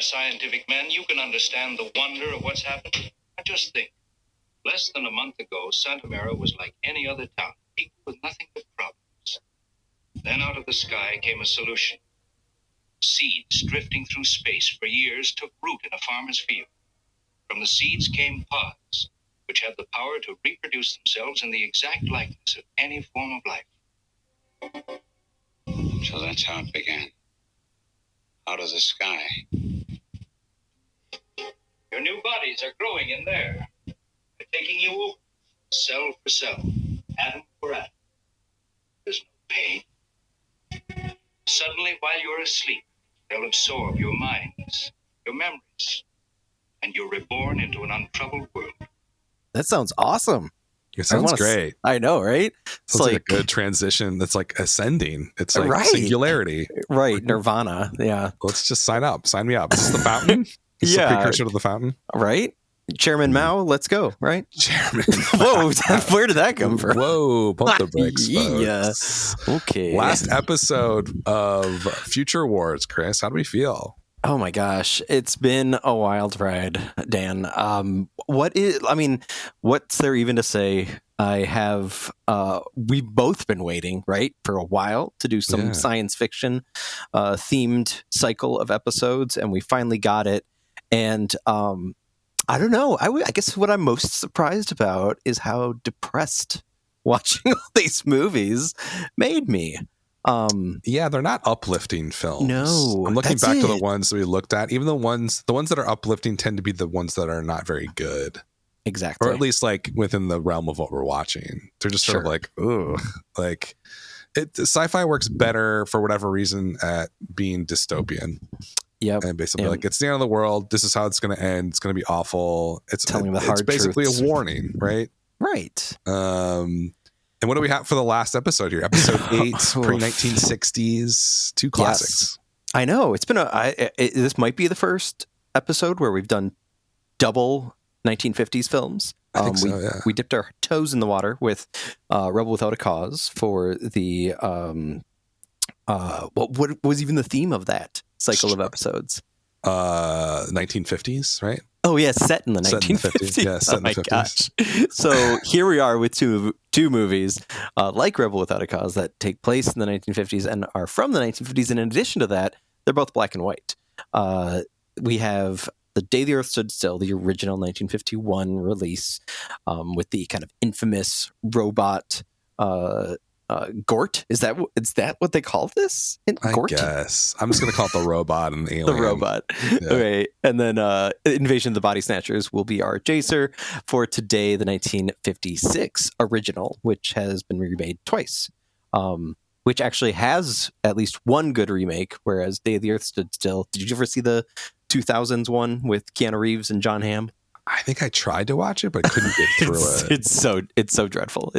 scientific men, you can understand the wonder of what's happened. Now just think. Less than a month ago, Santa Mara was like any other town. People with nothing but problems. Then out of the sky came a solution. Seeds drifting through space for years took root in a farmer's field. From the seeds came pods, which had the power to reproduce themselves in the exact likeness of any form of life. So that's how it began. Out of the sky. Your new bodies are growing in there. They're taking you over, cell for cell, atom for atom. There's no pain. Suddenly, while you're asleep, they'll absorb your minds, your memories, and you're reborn into an untroubled world. That sounds awesome. It sounds great. I know, right? It's sounds like a good transition. That's like ascending. It's like right. Singularity. Right. Nirvana. Yeah. Let's just sign up. Sign me up. Is this the fountain? Is the precursor to the fountain? Right. Chairman Mao, let's go, right? Chairman Whoa, where did that come from? Whoa, pump the brakes, folks. Yeah. Okay. Last episode of Future Wars, Chris. How do we feel? Oh my gosh, it's been a wild ride, Dan. What's there even to say? We've both been waiting, right, for a while to do some science fiction themed cycle of episodes, and we finally got it. And I don't know. I guess what I'm most surprised about is how depressed watching all these movies made me. They're not uplifting films. No, I'm looking back to the ones that we looked at. Even the ones that are uplifting tend to be the ones that are not very good. Exactly. Or at least like within the realm of what we're watching. They're just sort of like, ooh, like sci-fi works better for whatever reason at being dystopian. Yep. And basically like, it's the end of the world. This is how it's going to end. It's going to be awful. It's telling the hard It's basically truths. A warning, right? Right. And what do we have for the last episode here? Episode 8, pre-1960s, two classics. Yes. I know. It's been this might be the first episode where we've done double 1950s films. I think so, yeah. We dipped our toes in the water with Rebel Without a Cause for the what was even the theme of that cycle of episodes? 1950s, right? Oh yeah, set in the 1950s. Yeah, set in the 50s. Gosh. So here we are with two movies like Rebel Without a Cause that take place in the 1950s and are from the 1950s. And in addition to that, they're both black and white. We have The Day the Earth Stood Still, the original 1951 release, with the kind of infamous robot Gort. Is that what they call this? Gort? I guess. I'm just going to call it the robot and the alien. The robot. Yeah. Okay. And then Invasion of the Body Snatchers will be our chaser for today, the 1956 original, which has been remade twice. Which actually has at least one good remake, whereas Day the Earth Stood Still. Did you ever see the 2000s one with Keanu Reeves and John Hamm? I think I tried to watch it, but couldn't get through it. It's so dreadful.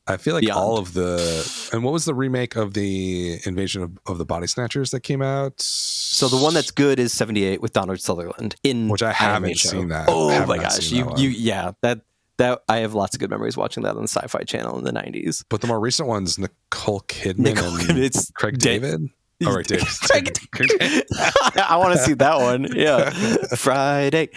I feel like beyond. All of the... And what was the remake of the Invasion of the Body Snatchers that came out? So the one that's good is 78 with Donald Sutherland. Which I haven't seen that. Oh my gosh. That I have lots of good memories watching that on the Sci-Fi Channel in the 90s. But the more recent ones, Nicole Kidman and Craig David? Oh, right, David. I want to see that one. Yeah. Friday.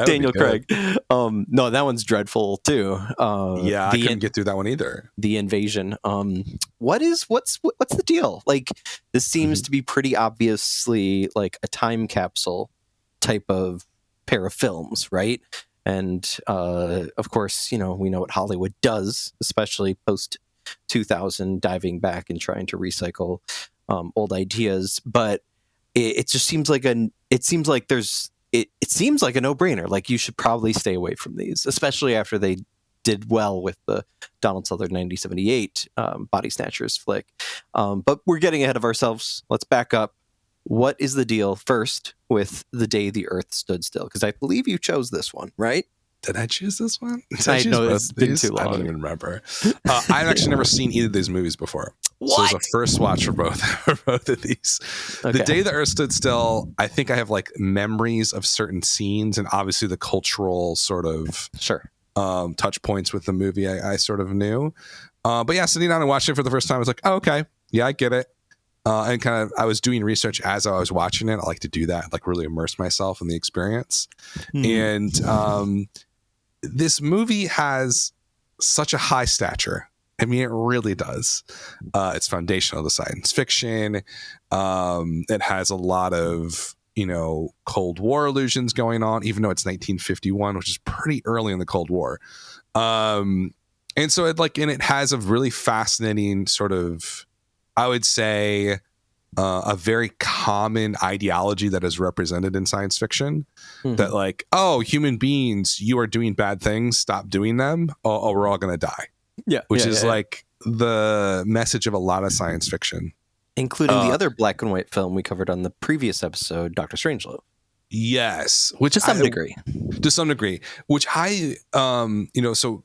Daniel Craig. No, that one's dreadful too. I couldn't get through that one either. The Invasion. What's the deal? Like, this seems to be pretty obviously like a time capsule type of pair of films, right? And of course, we know what Hollywood does, especially post 2000, diving back and trying to recycle old ideas. But it just seems like it seems like a no-brainer. Like, you should probably stay away from these, especially after they did well with the Donald Sutherland 1978 Body Snatchers flick. But we're getting ahead of ourselves. Let's back up. What is the deal first with The Day the Earth Stood Still? Because I believe you chose this one, right? Did I choose this one? I know it's been too long. I don't even remember. I've actually never seen either of these movies before. What? So it was a first watch for both of these. Okay. The Day the Earth Stood Still, I think I have like memories of certain scenes and obviously the cultural sort of touch points with the movie I sort of knew. But yeah, sitting down and watching it for the first time, I was like, oh, okay. Yeah, I get it. and kind of I was doing research as I was watching it. I like to do that, like really immerse myself in the experience. And this movie has such a high stature. I mean, it really does. It's foundational to science fiction. It has a lot of, Cold War allusions going on, even though it's 1951, which is pretty early in the Cold War. And so it has a really fascinating sort of, I would say, a very common ideology that is represented in science fiction, that like, oh, human beings, you are doing bad things, stop doing them, or we're all going to die. Yeah. Which is like the message of a lot of science fiction. Including the other black and white film we covered on the previous episode, Dr. Strangelove. Yes. Which to some degree. To some degree. Which I, so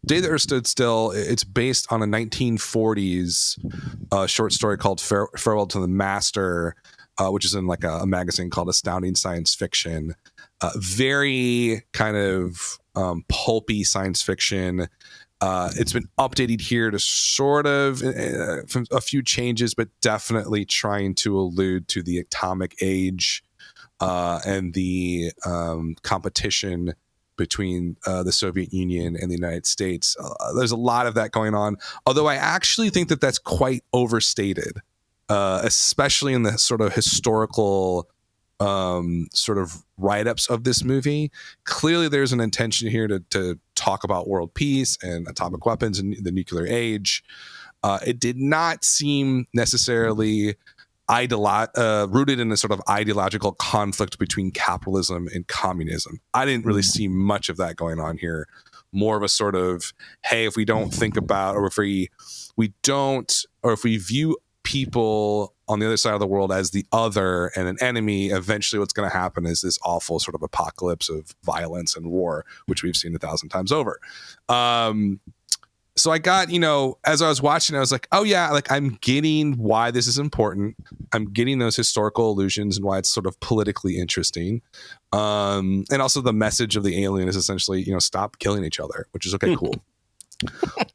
Day the Earth Stood Still, it's based on a 1940s short story called Farewell to the Master, which is in like a magazine called Astounding Science Fiction. Very kind of pulpy science fiction. It's been updated here to sort of a few changes, but definitely trying to allude to the atomic age and the competition between the Soviet Union and the United States. There's a lot of that going on, although I actually think that that's quite overstated, especially in the sort of historical sort of write-ups of this movie. Clearly there's an intention here to talk about world peace and atomic weapons and the nuclear age. It did not seem necessarily rooted in a sort of ideological conflict between capitalism and communism. I didn't really see much of that going on here. More of a sort of, hey, if we don't think about, or if we view people on the other side of the world as the other and an enemy, eventually what's going to happen is this awful sort of apocalypse of violence and war, which we've seen 1,000 times over. So I got, as I was watching, I was like, oh yeah, like I'm getting why this is important. I'm getting those historical allusions and why it's sort of politically interesting. And also the message of the alien is essentially, stop killing each other, which is okay, cool.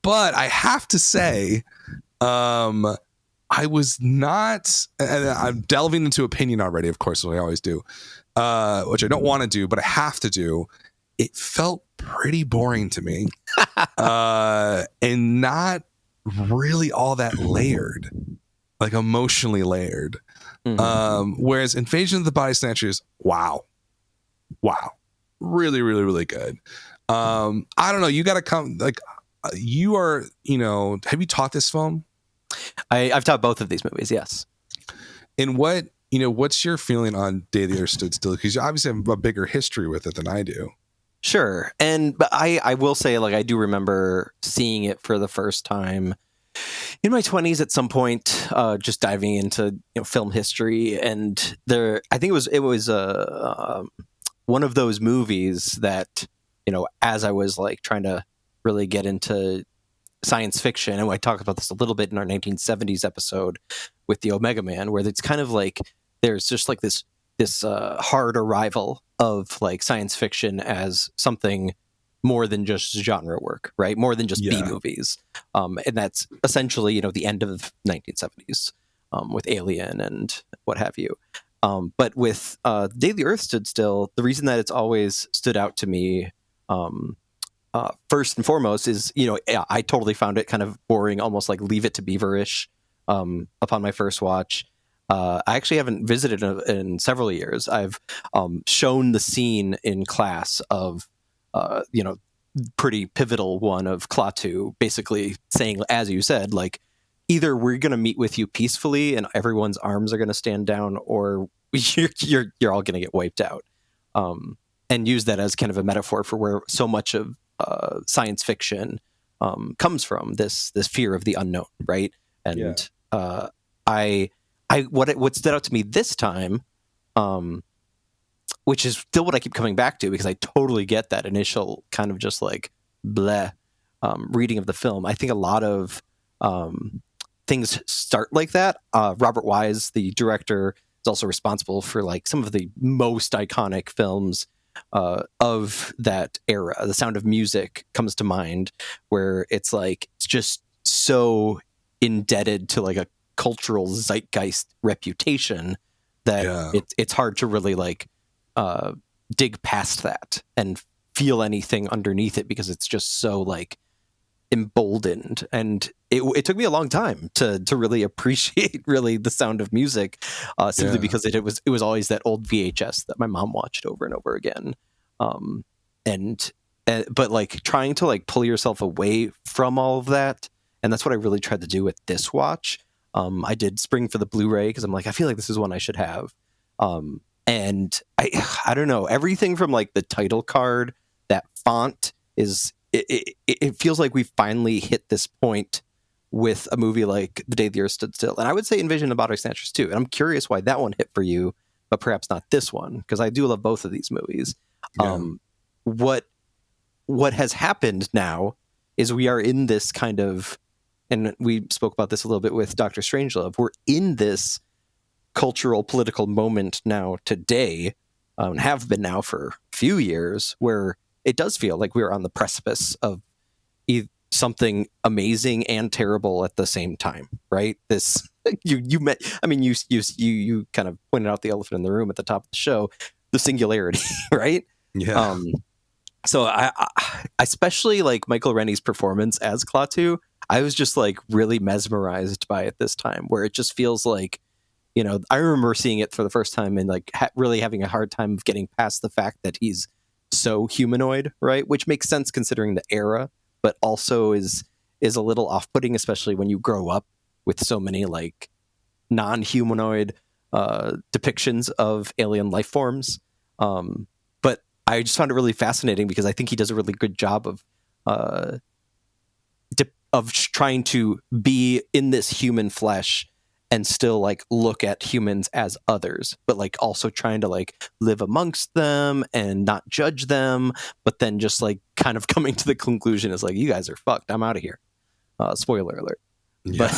But I have to say, I was not, and I'm delving into opinion already, of course, as I always do, which I don't want to do, but I have to do. It felt pretty boring to me, and not really all that layered, like emotionally layered. Whereas Invasion of the Body Snatchers, wow, really, really, really good. I don't know. You got to come, like, you are, have you taught this film? I've taught both of these movies, yes. And what's your feeling on Day the Earth Stood Still? Because you obviously have a bigger history with it than I do. Sure. But I will say, like, I do remember seeing it for the first time in my 20s at some point, just diving into film history. And I think it was one of those movies that, as I was like trying to really get into science fiction, and I talked about this a little bit in our 1970s episode with the Omega Man, where it's kind of like there's just like this hard arrival of like science fiction as something more than just genre work, right? More than just B movies, and that's essentially the end of 1970s with Alien and what have you. But with Day the Earth Stood Still, the reason that it's always stood out to me, first and foremost, is I totally found it kind of boring, almost like Leave It to Beaver-ish upon my first watch. I actually haven't visited in several years. I've shown the scene in class of pretty pivotal one of Klaatu, basically saying, as you said, like, either we're going to meet with you peacefully and everyone's arms are going to stand down, or you're all going to get wiped out. And use that as kind of a metaphor for where so much of science fiction comes from, this fear of the unknown, right? And what stood out to me this time, which is still what I keep coming back to, because I totally get that initial kind of just like bleh reading of the film. I think a lot of things start like that. Robert Wise, the director, is also responsible for like some of the most iconic films of that era. The Sound of Music comes to mind, where it's like it's just so indebted to like a cultural zeitgeist reputation that it's hard to really like dig past that and feel anything underneath it, because it's just so like emboldened. And it took me a long time to really appreciate really the sound of music, simply because it was always that old VHS that my mom watched over and over again. But like trying to like pull yourself away from all of that, and that's what I really tried to do with this watch. I did spring for the Blu-ray because I'm like, I feel like this is one I should have. And I don't know, everything from like the title card, that font is it feels like we finally hit this point with a movie like The Day the Earth Stood Still. And I would say Envision the Body Snatchers too. And I'm curious why that one hit for you, but perhaps not this one, because I do love both of these movies. Yeah. What has happened now is we are in this kind of, and we spoke about this a little bit with Dr. Strangelove, we're in this cultural political moment now today, have been now for a few years, where it does feel like we're on the precipice of something amazing and terrible at the same time, right? This you kind of pointed out the elephant in the room at the top of the show, the singularity, right? Yeah. So I especially like Michael Rennie's performance as Klaatu. I was just like really mesmerized by it this time, where it just feels like, you know, I remember seeing it for the first time and like really having a hard time of getting past the fact that he's so humanoid, right? Which makes sense considering the era, but also is a little off-putting, especially when you grow up with so many like non-humanoid depictions of alien life forms. But I just found it really fascinating because I think he does a really good job of trying to be in this human flesh and still like look at humans as others, but like also trying to like live amongst them and not judge them, but then just like kind of coming to the conclusion is like, you guys are fucked, I'm out of here. Spoiler alert. Yeah.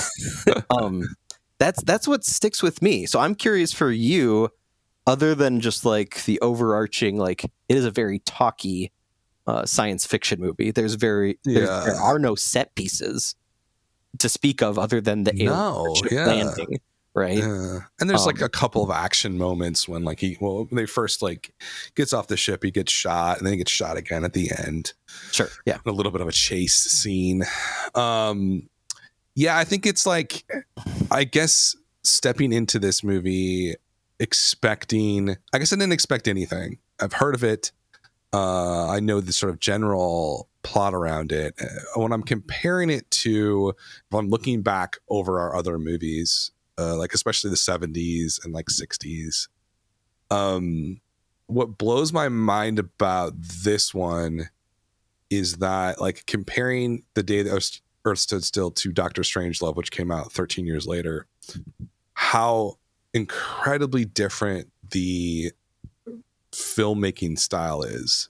But that's what sticks with me. So I'm curious for you, other than just like the overarching, like it is a very talky science fiction movie. There are no set pieces to speak of other than the alien landing, right? Yeah. And there's like a couple of action moments when like when they first like gets off the ship, he gets shot, and then he gets shot again at the end. Sure. Yeah. And a little bit of a chase scene. Yeah, I think it's like, I guess stepping into this movie expecting, I guess I didn't expect anything. I've heard of it. I know the sort of general plot around it. When I'm comparing it to, if I'm looking back over our other movies, like especially the 70s and like 60s, what blows my mind about this one is that like comparing The Day the Earth Stood Still to Doctor Strangelove, which came out 13 years later, how incredibly different the filmmaking style is.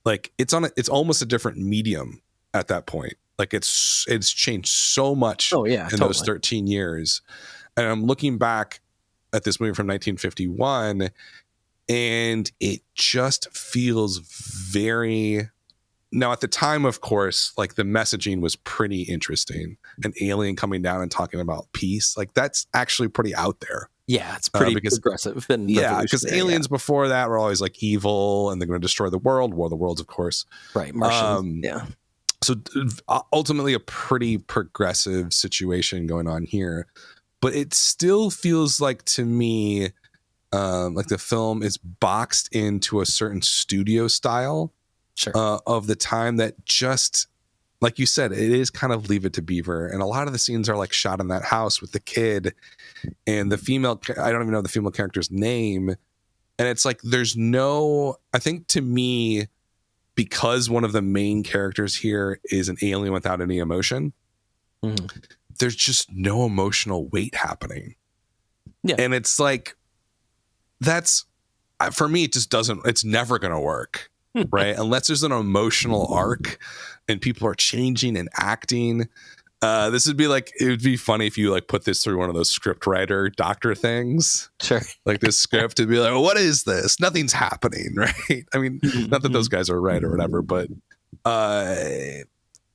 Like it's almost a different medium at that point. Like it's changed so much in those 13 years. And I'm looking back at this movie from 1951 and it just feels very, now at the time, of course, like the messaging was pretty interesting. An alien coming down and talking about peace, like that's actually pretty out there. Yeah, it's pretty progressive. And because aliens before that were always like evil and they're going to destroy the world. War of the Worlds, of course. Right, Martians. So ultimately a pretty progressive situation going on here. But it still feels like to me like the film is boxed into a certain studio style of the time that just, like you said, it is kind of Leave It to Beaver. And a lot of the scenes are like shot in that house with the kid and the female, I don't even know the female character's name. And it's like, there's no, I think to me, because one of the main characters here is an alien without any emotion, there's just no emotional weight happening. Yeah. And it's like, that's, for me, it just doesn't, it's never going to work. Right. Unless there's an emotional arc and people are changing and acting. This would be like, it would be funny if you like put this through one of those script writer doctor things. Sure. Like this script would be like, what is this? Nothing's happening. Right. I mean, not that those guys are right or whatever, but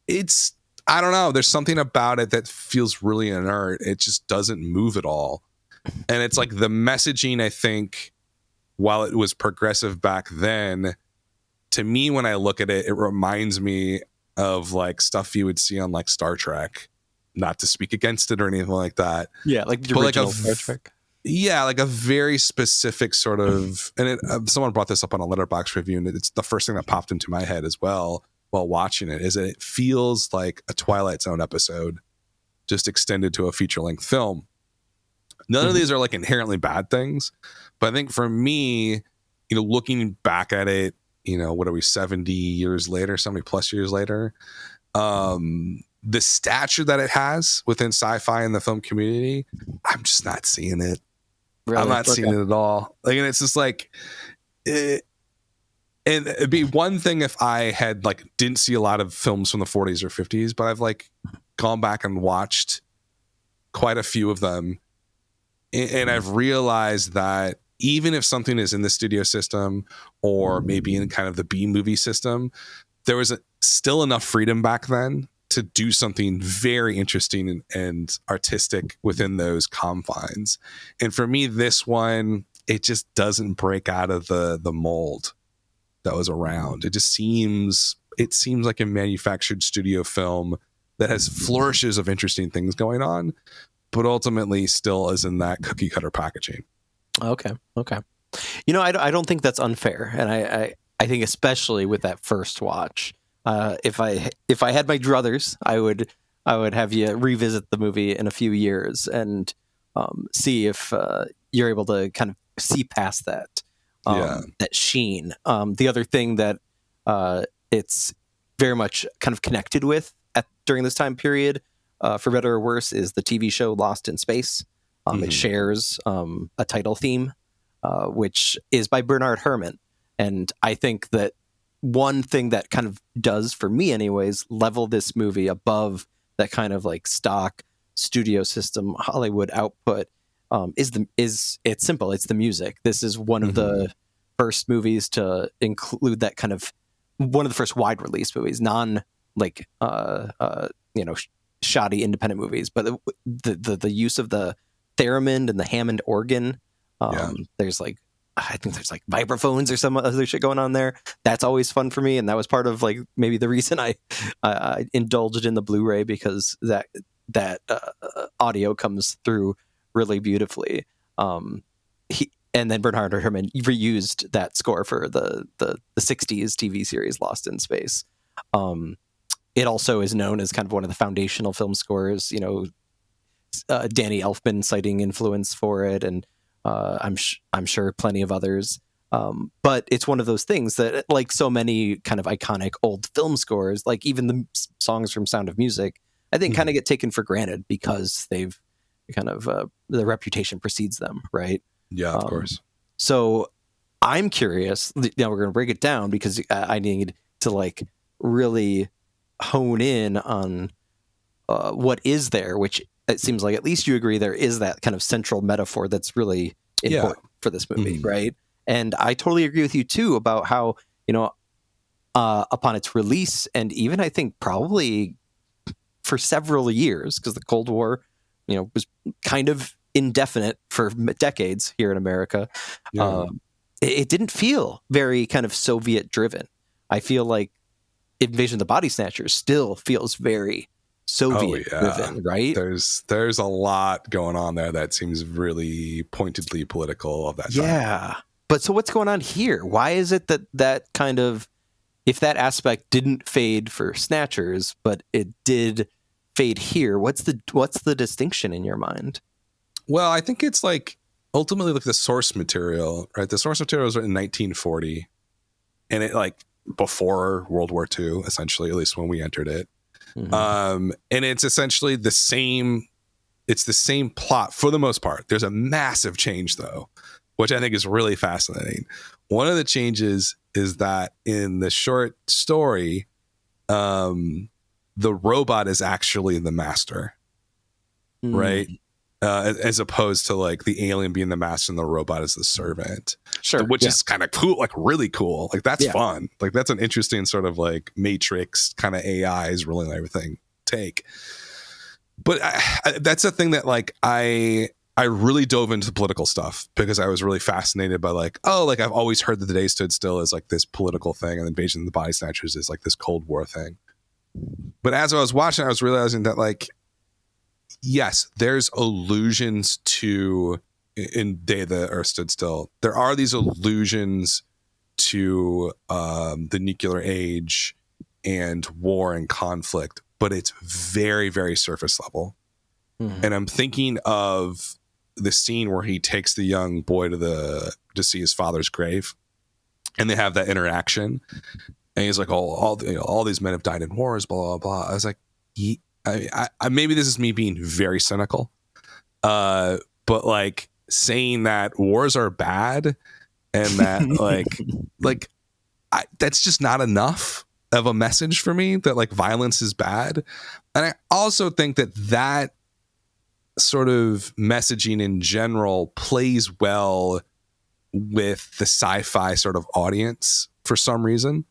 it's, I don't know. There's something about it that feels really inert. It just doesn't move at all. And it's like the messaging, I think, while it was progressive back then, to me, when I look at it, it reminds me of like stuff you would see on like Star Trek. Not to speak against it or anything like that. Yeah, like the original Star Trek. Yeah, like a very specific sort of, and someone brought this up on a Letterboxd review, and it's the first thing that popped into my head as well while watching it, is that it feels like a Twilight Zone episode just extended to a feature-length film. None of these are like inherently bad things, but I think for me, looking back at it, what are we, 70 years later, 70 plus years later, the stature that it has within sci-fi and the film community, I'm just not seeing it. Really? I'm not seeing it at all. Like, and it's just like, and it'd be one thing if I had like didn't see a lot of films from the 40s or 50s, but I've like gone back and watched quite a few of them, and I've realized that even if something is in the studio system or maybe in kind of the B movie system, there was still enough freedom back then to do something very interesting and artistic within those confines. And for me, this one, it just doesn't break out of the mold that was around. It seems like a manufactured studio film that has flourishes of interesting things going on, but ultimately still is in that cookie cutter packaging. Okay. I don't think that's unfair. And I think especially with that first watch, if I had my druthers, I would have you revisit the movie in a few years and see if you're able to kind of see past that that sheen. The other thing that it's very much kind of connected with during this time period, for better or worse, is the TV show Lost in Space. It shares a title theme, which is by Bernard Herrmann, and I think that one thing that kind of does, for me anyways, level this movie above that kind of like stock studio system Hollywood output is it's simple. It's the music. This is one of the first movies to include that kind of, one of the first wide release movies, non like shoddy independent movies, but the use of the theremin and the Hammond organ. There's like, I think there's like vibraphones or some other shit going on there. That's always fun for me, and that was part of like maybe the reason I indulged in the Blu-ray, because that audio comes through really beautifully. And then Bernard Herrmann reused that score for the 60s TV series Lost in Space. It also is known as kind of one of the foundational film scores. Danny Elfman citing influence for it, and I'm sure plenty of others. But it's one of those things that, like so many kind of iconic old film scores, like even the songs from Sound of Music, I think kind of get taken for granted because they've kind of the reputation precedes them, right? Yeah, of course. So I'm curious. Now we're going to break it down because I need to like really hone in on what is there, which it seems like at least you agree there is that kind of central metaphor that's really important for this movie, right? And I totally agree with you too about how, upon its release, and even I think probably for several years, because the Cold War, was kind of indefinite for decades here in America, it didn't feel very kind of Soviet driven. I feel like Invasion of the Body Snatchers still feels very Soviet driven, right? There's a lot going on there that seems really pointedly political of that time. Yeah. But so what's going on here? Why is it that kind of, if that aspect didn't fade for Snatchers, but it did fade here, what's the distinction in your mind? Well, I think it's like ultimately like the source material, right? The source material was written in 1940, and it like before World War II, essentially, at least when we entered it. And it's essentially the same plot for the most part. There's a massive change though, which I think is really fascinating. One of the changes is that in the short story, the robot is actually the master, right? As opposed to like the alien being the master and the robot is the servant. Sure. Which is kind of cool, like really cool. Like that's fun. Like that's an interesting sort of like Matrix kind of AI is ruling everything take. But that's a thing that like I really dove into political stuff because I was really fascinated by like, oh, like I've always heard that The Day Stood Still is like this political thing and Invasion of the Body Snatchers is like this Cold War thing. But as I was watching, I was realizing that like, yes, there's allusions to in Day the Earth Stood Still. There are these allusions to the nuclear age and war and conflict, but it's very, very surface level. Mm-hmm. And I'm thinking of the scene where he takes the young boy to see his father's grave, and they have that interaction. And he's like, "Oh, all these men have died in wars." Blah blah blah. I was like, I maybe this is me being very cynical, but like saying that wars are bad and that like that's just not enough of a message for me that like violence is bad. And I also think that sort of messaging in general plays well with the sci-fi sort of audience for some reason,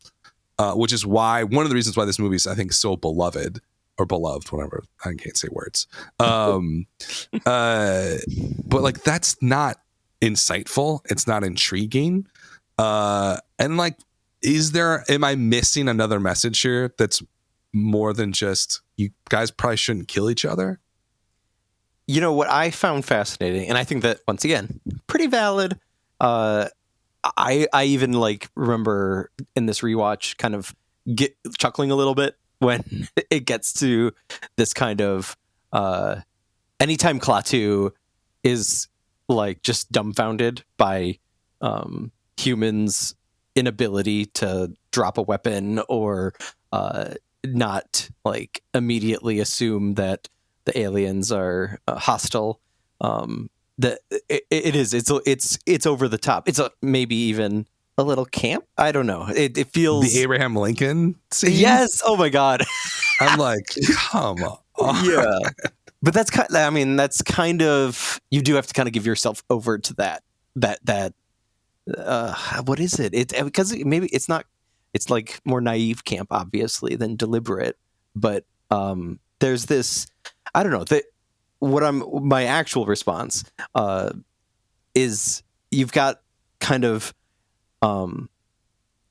which is why one of the reasons why this movie is, I think, so beloved or beloved, whatever. I can't say words. But like, that's not insightful. It's not intriguing. And like, am I missing another message here that's more than just you guys probably shouldn't kill each other? You know, what I found fascinating, and I think that, once again, pretty valid. I even like remember in this rewatch kind of chuckling a little bit when it gets to this kind of anytime Klaatu is like just dumbfounded by humans' inability to drop a weapon or not like immediately assume that the aliens are hostile. That it's over the top. It's maybe even a little camp. I don't know. It feels the Abraham Lincoln scene. Yes. Oh my God. I'm like, come on. Yeah. But that's kind of, you do have to kind of give yourself over to that what is it? Because maybe it's not. It's like more naive camp, obviously, than deliberate. But there's this. I don't know. My actual response is you've got kind of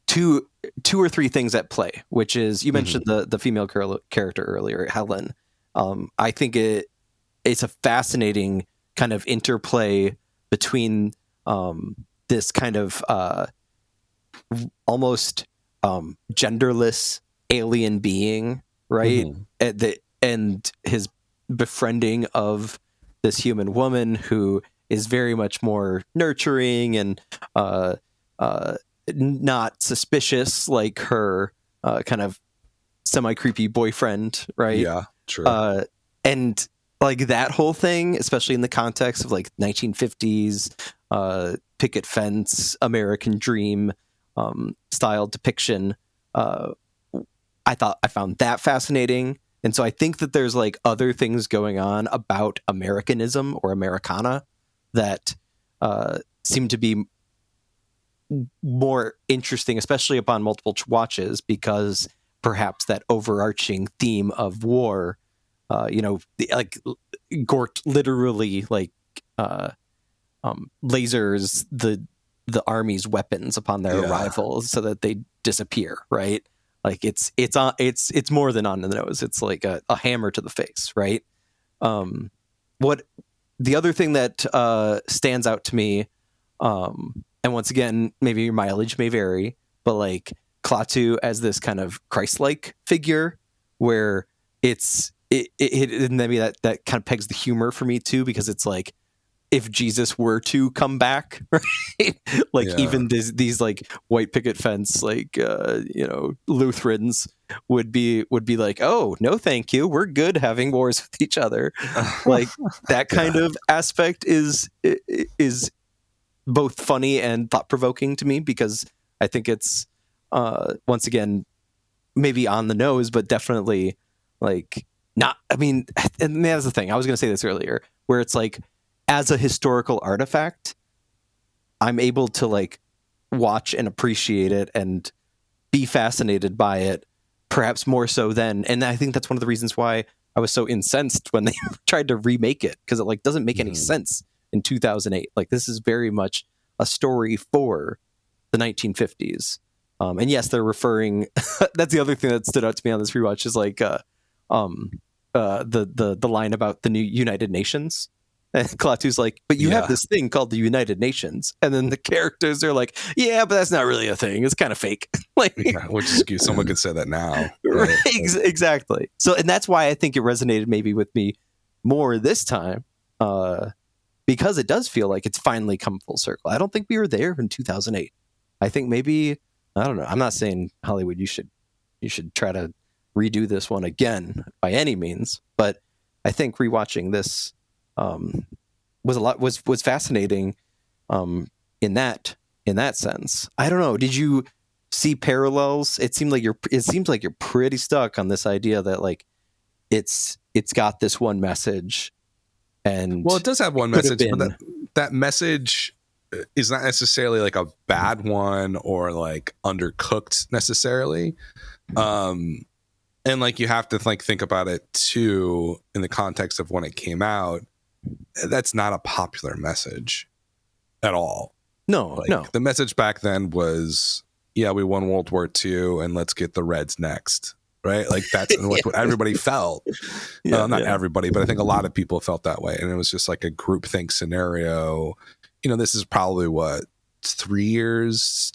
two or three things at play, which is you mentioned the female character earlier, Helen. I think it's a fascinating kind of interplay between this kind of almost genderless alien being, right? And his befriending of this human woman who is very much more nurturing and not suspicious like her kind of semi-creepy boyfriend, right? Yeah, true. And like that whole thing, especially in the context of like 1950s picket fence, American dream style depiction, I found that fascinating. And so I think that there's like other things going on about Americanism or Americana that seem to be more interesting, especially upon multiple watches, because perhaps that overarching theme of war, like Gort literally like lasers the army's weapons upon their arrival so that they disappear, right? Like it's more than on the nose. It's like a hammer to the face, right? What the other thing that stands out to me, and once again, maybe your mileage may vary, but like Klaatu as this kind of Christ-like figure, where it maybe that kind of pegs the humor for me too, because it's like, if Jesus were to come back, right? Like even these like white picket fence, like, Lutherans would be like, oh, no, thank you. We're good having wars with each other. Like that kind of aspect is both funny and thought provoking to me, because I think it's, once again, maybe on the nose, but definitely like not, and that's the thing. I was going to say this earlier, where it's like, as a historical artifact, I'm able to like watch and appreciate it and be fascinated by it, perhaps more so then. And I think that's one of the reasons why I was so incensed when they tried to remake it, because it like doesn't make any sense in 2008. Like, this is very much a story for the 1950s. And yes, they're referring. That's the other thing that stood out to me on this rewatch is like the line about the new United Nations. And Klaatu's like, but you have this thing called the United Nations, and then the characters are like, yeah, but that's not really a thing. It's kind of fake. Like, which is cute. Someone could say that now, right? Exactly. So, and that's why I think it resonated maybe with me more this time, because it does feel like it's finally come full circle. I don't think we were there in 2008. I think maybe, I don't know. I'm not saying, Hollywood, you should try to redo this one again by any means, but I think rewatching this was fascinating in that sense. I don't know. Did you see parallels? It seems like you're pretty stuck on this idea that like it's got this one message, and well, it does have one message, but that message is not necessarily like a bad one or like undercooked necessarily. And like you have to like think about it too in the context of when it came out. That's not a popular message at all. No, no. The message back then was, yeah, we won World War II and let's get the Reds next, right? Like that's what everybody felt. Not everybody, but I think a lot of people felt that way. And it was just like a groupthink scenario. You know, this is probably what, 3 years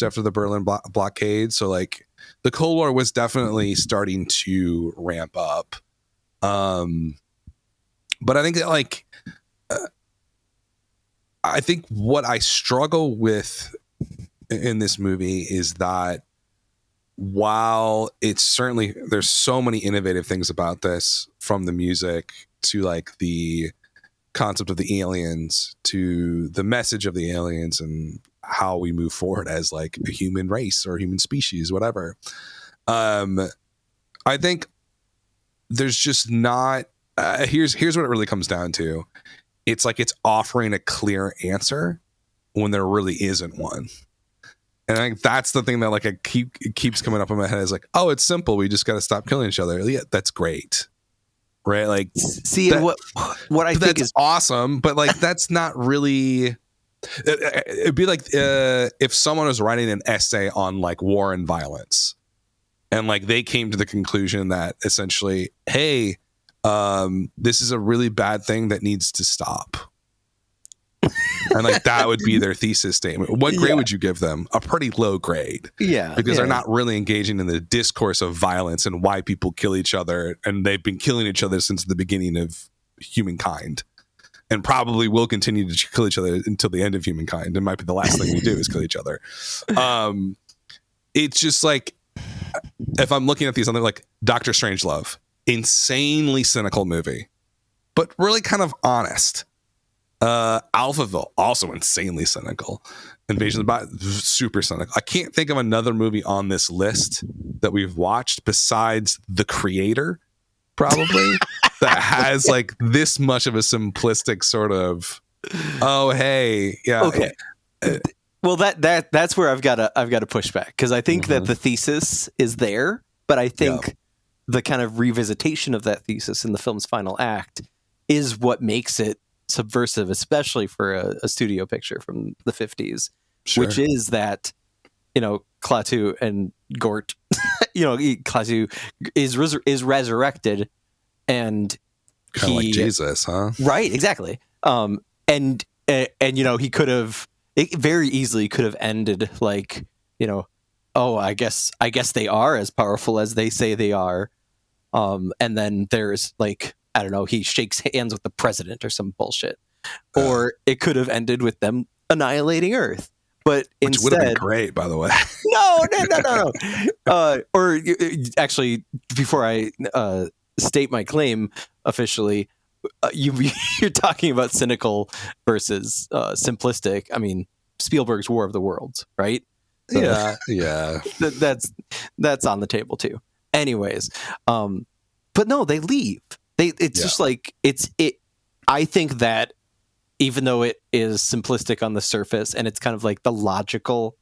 after the Berlin blockade. So like the Cold War was definitely starting to ramp up. But I think that like, I think what I struggle with in this movie is that while it's certainly, there's so many innovative things about this, from the music to like the concept of the aliens to the message of the aliens and how we move forward as like a human race or human species, whatever. I think there's just not, here's what it really comes down to. It's like it's offering a clear answer when there really isn't one. And I think that's the thing that like it keeps coming up in my head is like, oh, it's simple. We just got to stop killing each other. Yeah, that's great. Right? Like, see, what I think is awesome, but like that's not really. It'd be like if someone was writing an essay on like war and violence, and like they came to the conclusion that essentially, hey, this is a really bad thing that needs to stop. And like that would be their thesis statement. What grade would you give them? A pretty low grade. Yeah. Because they're not really engaging in the discourse of violence and why people kill each other. And they've been killing each other since the beginning of humankind. And probably will continue to kill each other until the end of humankind. It might be the last thing we do is kill each other. It's just like, if I'm looking at these, I'm like Dr. Strangelove. Insanely cynical movie, but really kind of honest. Alphaville, also insanely cynical. Invasion of the Body, super cynical. I can't think of another movie on this list that we've watched besides The Creator, probably, that has like this much of a simplistic sort of, oh hey, yeah. Okay. Well, that's where I've got to push back, because I think that the thesis is there, but I think the kind of revisitation of that thesis in the film's final act is what makes it subversive, especially for a studio picture from the 50s, which is that, you know, Klaatu and Gort, you know, Klaatu is resurrected, and kind of like Jesus, huh? Right, exactly. And you know, he could have, it very easily could have ended like, you know, oh, I guess they are as powerful as they say they are. And then there's like, I don't know, he shakes hands with the president or some bullshit. Or it could have ended with them annihilating Earth. But which instead, would have been great, by the way. No. Or actually, before I state my claim officially, you're talking about cynical versus simplistic. I mean, Spielberg's War of the Worlds, right? So yeah. That's on the table too. Anyways, but no, they leave. It's just like I think that even though it is simplistic on the surface and it's kind of like the logical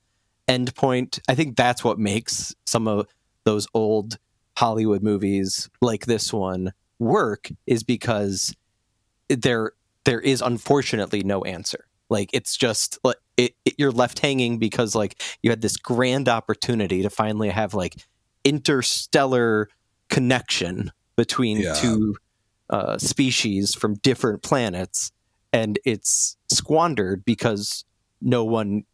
endpoint, I think that's what makes some of those old Hollywood movies like this one work is because there is unfortunately no answer. Like, it's just like you're left hanging because like you had this grand opportunity to finally have like interstellar connection between two species from different planets, and it's squandered because no one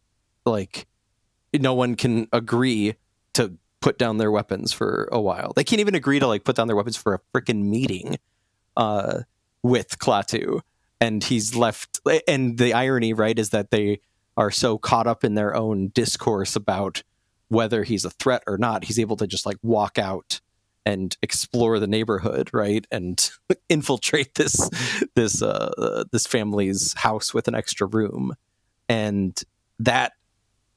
can agree to put down their weapons for a while. They can't even agree to like put down their weapons for a freaking meeting with Klaatu. And he's left, and the irony, right, is that they are so caught up in their own discourse about whether he's a threat or not. He's able to just like walk out and explore the neighborhood, right, and infiltrate this family's house with an extra room. And that,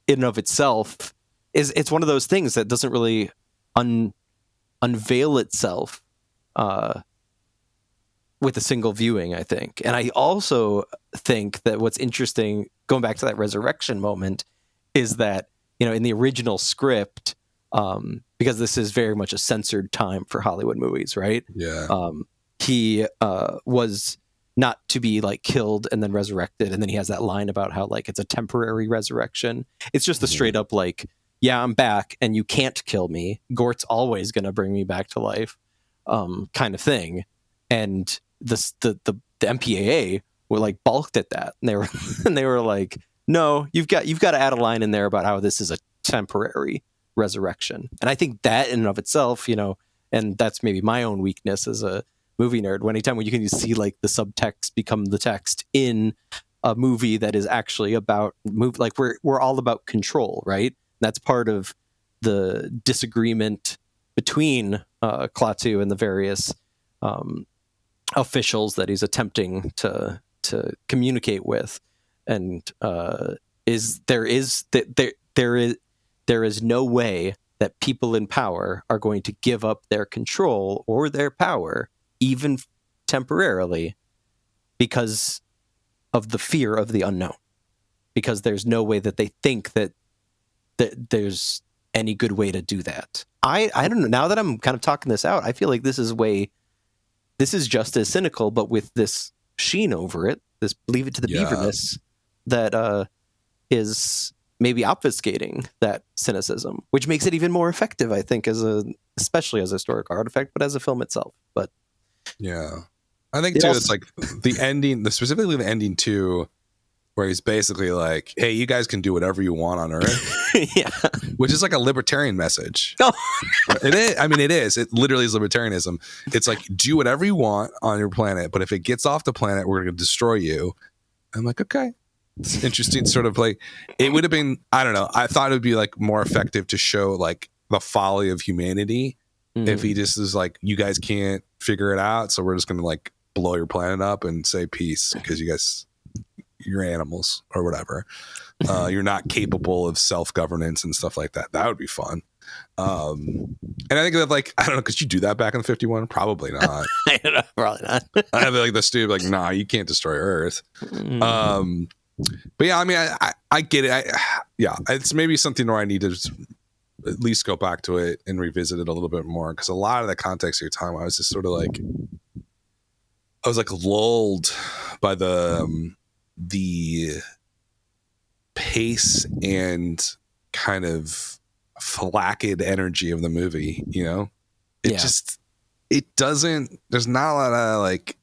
in and of itself, it's one of those things that doesn't really unveil itself with a single viewing, I think. And I also think that what's interesting, going back to that resurrection moment, is that, you know, in the original script, because this is very much a censored time for Hollywood movies, right? Yeah. He was not to be like killed and then resurrected, and then he has that line about how like it's a temporary resurrection. It's just a straight up like, yeah, I'm back and you can't kill me. Gort's always going to bring me back to life, kind of thing. And the MPAA were like balked at that, and they were like, no, you've got to add a line in there about how this is a temporary resurrection. And I think that in and of itself, you know, and that's maybe my own weakness as a movie nerd, when anytime when you can see like the subtext become the text in a movie that is actually about like we're all about control, right? That's part of the disagreement between Klaatu and the various officials that he's attempting to communicate with, and there is no way that people in power are going to give up their control or their power, even temporarily, because of the fear of the unknown. Because there's no way that they think that there's any good way to do that. I don't know. Now that I'm kind of talking this out, I feel like this is just as cynical, but with this sheen over it, this leave it to the beaverness that is maybe obfuscating that cynicism, which makes it even more effective, I think, especially as a historic artifact, but as a film itself. But yeah, I think too, it's like the ending, specifically the ending too, where he's basically like, hey, you guys can do whatever you want on Earth. Yeah. Which is like a libertarian message. Oh. It is. I mean, it is. It literally is libertarianism. It's like, do whatever you want on your planet, but if it gets off the planet, we're going to destroy you. I'm like, okay. It's interesting, sort of like, it would have been, I don't know. I thought it would be like more effective to show like the folly of humanity if he just is like, you guys can't figure it out, so we're just going to like blow your planet up and say peace because you're animals or whatever. You're not capable of self-governance and stuff like that. That would be fun. And I think that, like, I don't know, could you do that back in the 51? Probably not. Probably not. I have like the stupid, like, nah, you can't destroy Earth. But yeah, I mean, I get it. Yeah, it's maybe something where I need to just at least go back to it and revisit it a little bit more, because a lot of the context of your time, I was just sort of like, I was like lulled by the pace and kind of flaccid energy of the movie, you know? It doesn't, there's not a lot of like,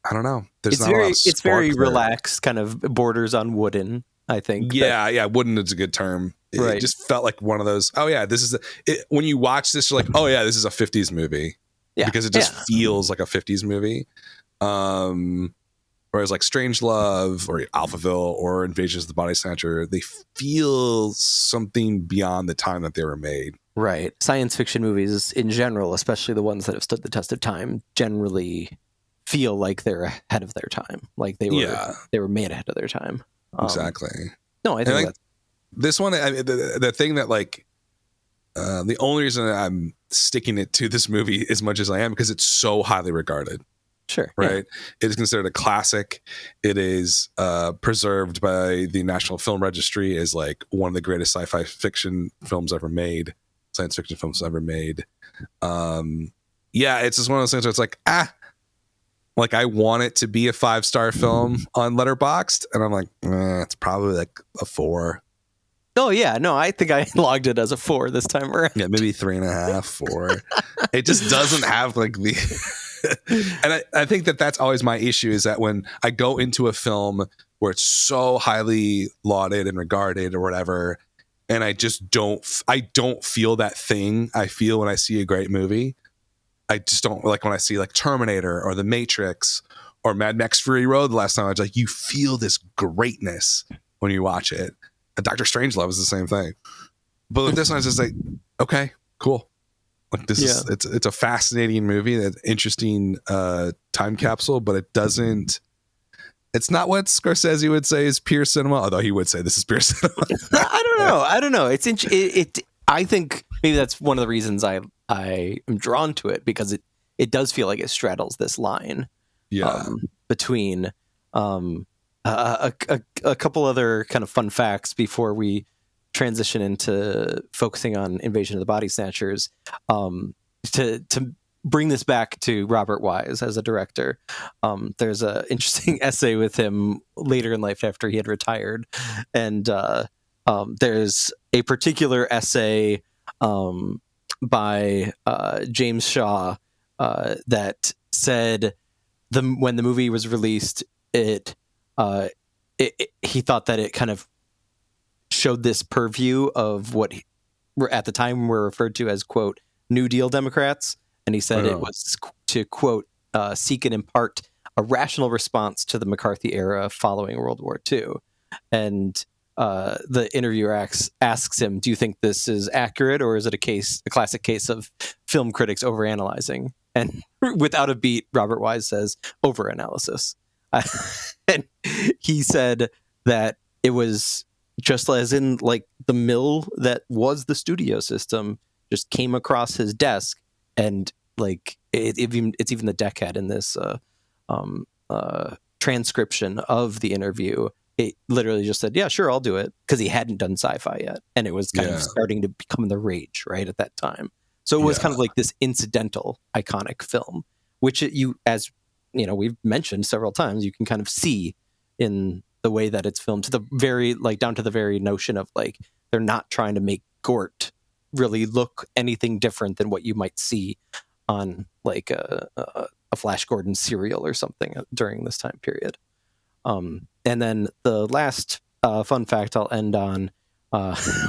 I don't know. It's very relaxed, kind of borders on wooden, I think. Yeah, wooden is a good term. It just felt like one of those, oh yeah, this is when you watch this, you're like, oh yeah, this is a 50s movie. Yeah. Because it just feels like a 50s movie. Whereas like Strangelove or Alphaville or Invasions of the Body Snatcher, they feel something beyond the time that they were made. Right. Science fiction movies in general, especially the ones that have stood the test of time, generally feel like they're ahead of their time. Like they were made ahead of their time. Exactly. No, I think like, this one, the thing that like, the only reason I'm sticking it to this movie as much as I am, because it's so highly regarded. Sure. Right. Yeah. It is considered a classic. It is preserved by the National Film Registry as like one of the greatest sci-fi fiction films ever made. science fiction films ever made. Yeah, it's just one of those things where it's like, like I want it to be a 5-star film on Letterboxd, and I'm like, it's probably like a 4. Oh yeah, no, I think I logged it as a 4 this time around. Yeah, maybe 3.5, 4. It just doesn't have like the. And I think that's always my issue, is that when I go into a film where it's so highly lauded and regarded or whatever, and I just don't feel that thing I feel when I see a great movie. I just don't like when I see like Terminator or The Matrix or Mad Max Fury Road the last time. I was like, you feel this greatness when you watch it. And Dr. Strangelove is the same thing. But with this one, it's just like, okay, cool. Like this is it's a fascinating movie, an interesting time capsule, but it's not what Scorsese would say is pure cinema, although he would say this is pure cinema. I don't know. I think maybe that's one of the reasons I am drawn to it, because it does feel like it straddles this line between a couple other kind of fun facts before we transition into focusing on Invasion of the Body Snatchers. To bring this back to Robert Wise as a director, there's an interesting essay with him later in life after he had retired, and there's a particular essay by James Shaw that said when the movie was released, he thought that it kind of showed this purview of what at the time were referred to as, quote, New Deal Democrats. And he said it was to, quote, seek and impart a rational response to the McCarthy era following World War II. And the interviewer asks him, do you think this is accurate, or is it a classic case of film critics overanalyzing? And without a beat, Robert Wise says, overanalysis. And he said that it was just as in like the mill that was the studio system just came across his desk, and like it's even the deckhead in this transcription of the interview. It literally just said, yeah, sure, I'll do it, because he hadn't done sci-fi yet, and it was kind of starting to become the rage right at that time. So it was kind of like this incidental, iconic film, which as you know, we've mentioned several times, you can kind of see in the way that it's filmed, to the very down to the very notion of like they're not trying to make Gort really look anything different than what you might see on like a Flash Gordon serial or something during this time period. And then the last fun fact I'll end on,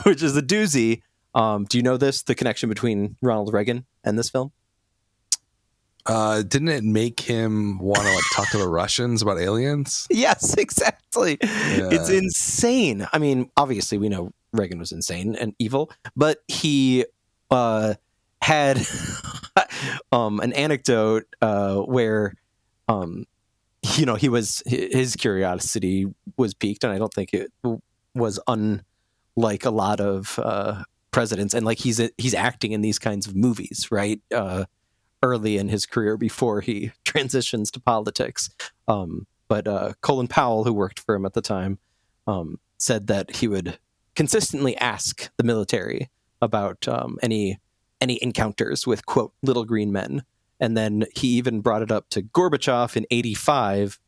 which is a doozy. Do you know the connection between Ronald Reagan and this film? Didn't it make him want to like talk to the Russians about aliens? Yes, exactly. Yeah. It's insane. I mean, obviously we know Reagan was insane and evil, but he had an anecdote where his curiosity was piqued, and I don't think it was unlike a lot of presidents, and like he's acting in these kinds of movies, right? Early in his career before he transitions to politics. But Colin Powell, who worked for him at the time, said that he would consistently ask the military about any encounters with, quote, little green men. And then he even brought it up to Gorbachev in 1985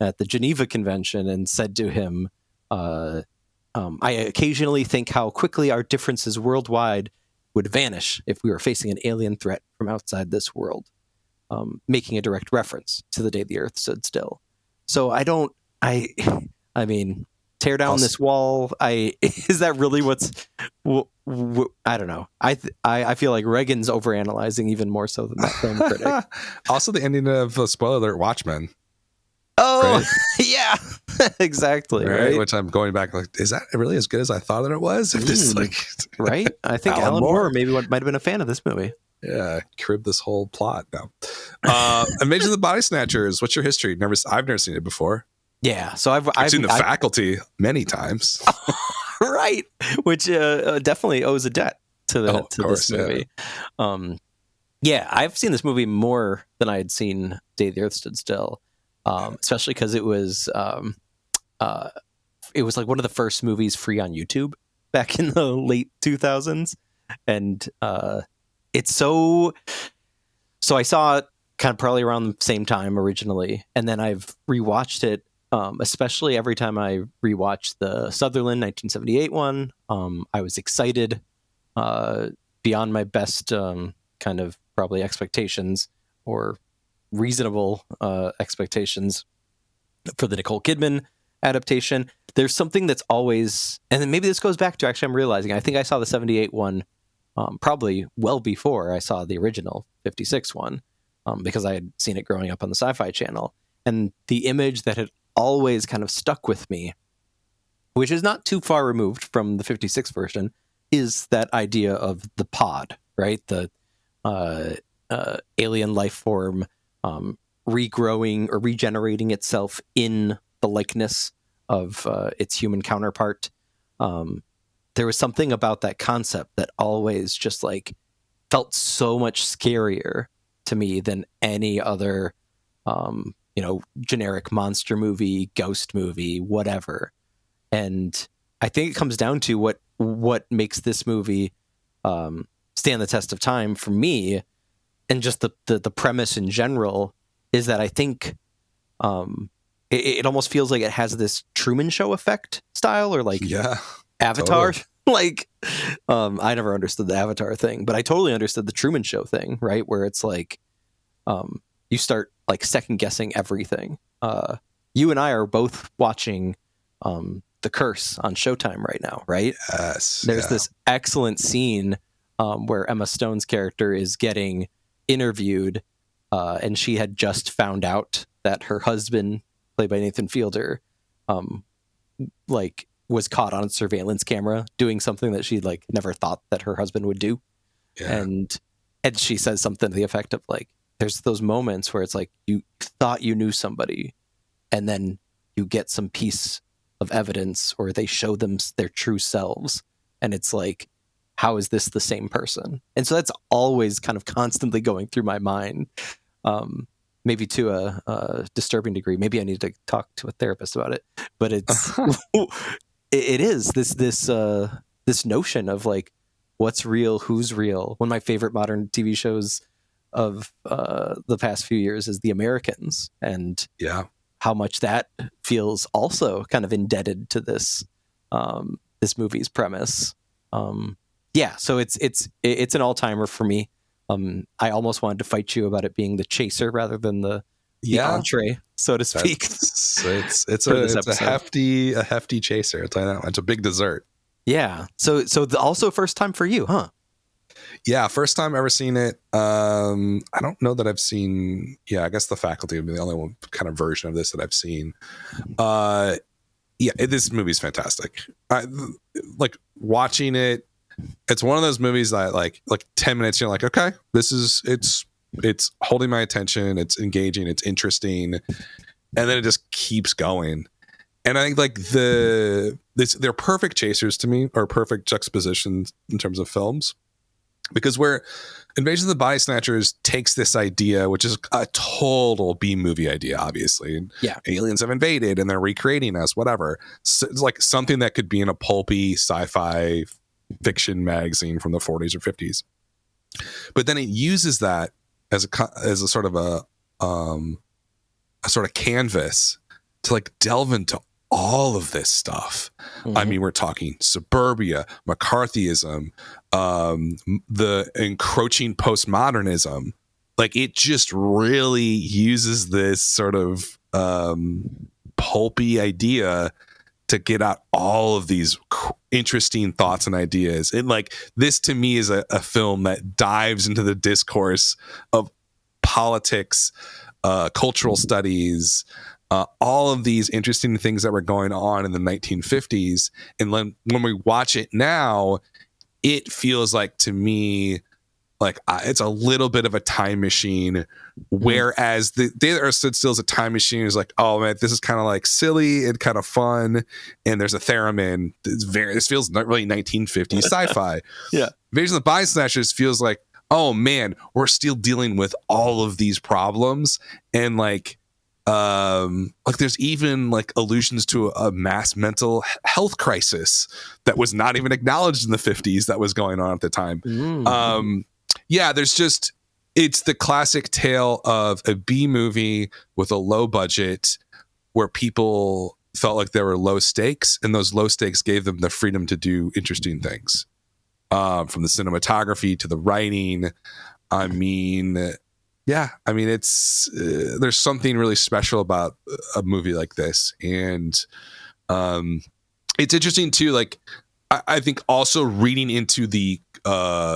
at the Geneva Convention and said to him, I occasionally think how quickly our differences worldwide would vanish if we were facing an alien threat from outside this world, making a direct reference to the day the Earth stood still. So I mean, tear down this wall. Is that really I don't know. I feel like Reagan's overanalyzing even more so than that film critic. Also, the ending of Spoiler Alert, Watchmen. Oh, right? Yeah, exactly. Right. Which I'm going back like, is that really as good as I thought that it was? If this right? I think Alan Moore maybe might have been a fan of this movie. Yeah, cribbed this whole plot. No, Invasion of the Body Snatchers. What's your history? I've never seen it before. Yeah, so I've seen The Faculty many times. Right, which definitely owes a debt to this movie. Yeah, I've seen this movie more than I had seen Day the Earth Stood Still. Especially because it was like one of the first movies free on YouTube back in the late 2000s. And it's so I saw it kind of probably around the same time originally, and then I've rewatched it, especially every time I rewatched the Sutherland 1978 one. I was excited beyond my best kind of probably expectations or reasonable expectations for the Nicole Kidman adaptation. There's something that's always, and then maybe this goes back to, actually I'm realizing, I think I saw the 78 one probably well before I saw the original 56 one, because I had seen it growing up on the Sci-Fi Channel. And the image that had always kind of stuck with me, which is not too far removed from the 56 version, is that idea of the pod, right? The alien life form regrowing or regenerating itself in the likeness of its human counterpart. There was something about that concept that always just like felt so much scarier to me than any other, generic monster movie, ghost movie, whatever. And I think it comes down to what makes this movie stand the test of time for me, and just the premise in general, is that I think it almost feels like it has this Truman Show effect style, or like Avatar. Totally. Like, I never understood the Avatar thing, but I totally understood the Truman Show thing, right? Where it's like, you start like second guessing everything. You and I are both watching The Curse on Showtime right now, right? Yes. There's this excellent scene where Emma Stone's character is getting interviewed, and she had just found out that her husband, played by Nathan Fielder, was caught on surveillance camera doing something that she like never thought that her husband would do. Yeah. And she says something to the effect of like, there's those moments where it's like you thought you knew somebody, and then you get some piece of evidence, or they show them their true selves, and it's like, how is this the same person? And so that's always kind of constantly going through my mind, maybe to a disturbing degree. Maybe I need to talk to a therapist about it, but it's it is this notion of like, what's real, who's real. One of my favorite modern TV shows of the past few years is The Americans, and how much that feels also kind of indebted to this movie's premise. So it's an all-timer for me. I almost wanted to fight you about it being the chaser rather than the entree, so to speak. It's a hefty chaser. I'll tell you that one. It's a big dessert. Yeah. So also first time for you, huh? Yeah, first time ever seen it. I don't know that I've seen. Yeah, I guess The Faculty would be the only one kind of version of this that I've seen. This movie's fantastic. Like watching it. It's one of those movies that like 10 minutes you're like, okay, it's holding my attention, it's engaging, it's interesting, and then it just keeps going. And I think like they're perfect chasers to me, or perfect juxtapositions in terms of films, because where Invasion of the Body Snatchers takes this idea, which is a total B movie idea, obviously. Yeah, aliens have invaded and they're recreating us, whatever. So it's like something that could be in a pulpy sci-fi fiction magazine from the 40s or 50s, but then it uses that as a sort of a sort of canvas to like delve into all of this stuff. Mm-hmm. I mean, we're talking Suburbia, McCarthyism, the encroaching postmodernism. Like, it just really uses this sort of pulpy idea to get out all of these interesting thoughts and ideas. And like, this to me is a film that dives into the discourse of politics, cultural studies, all of these interesting things that were going on in the 1950s. And when we watch it now, it feels like, to me, like it's a little bit of a time machine, whereas the Day the Earth Stood Still is a time machine. Is like, oh man, this is kind of like silly and kind of fun, and there's a theremin. This feels not really 1950s sci-fi. Yeah, Invasion of the Body Snatchers feels like, oh man, we're still dealing with all of these problems, and like Like there's even like allusions to a mass mental health crisis that was not even acknowledged in the 50s that was going on at the time. Yeah, there's just, it's the classic tale of a B movie with a low budget where people felt like there were low stakes, and those low stakes gave them the freedom to do interesting things. From the cinematography to the writing. I mean, it's there's something really special about a movie like this, and it's interesting too. Like, I think also reading into the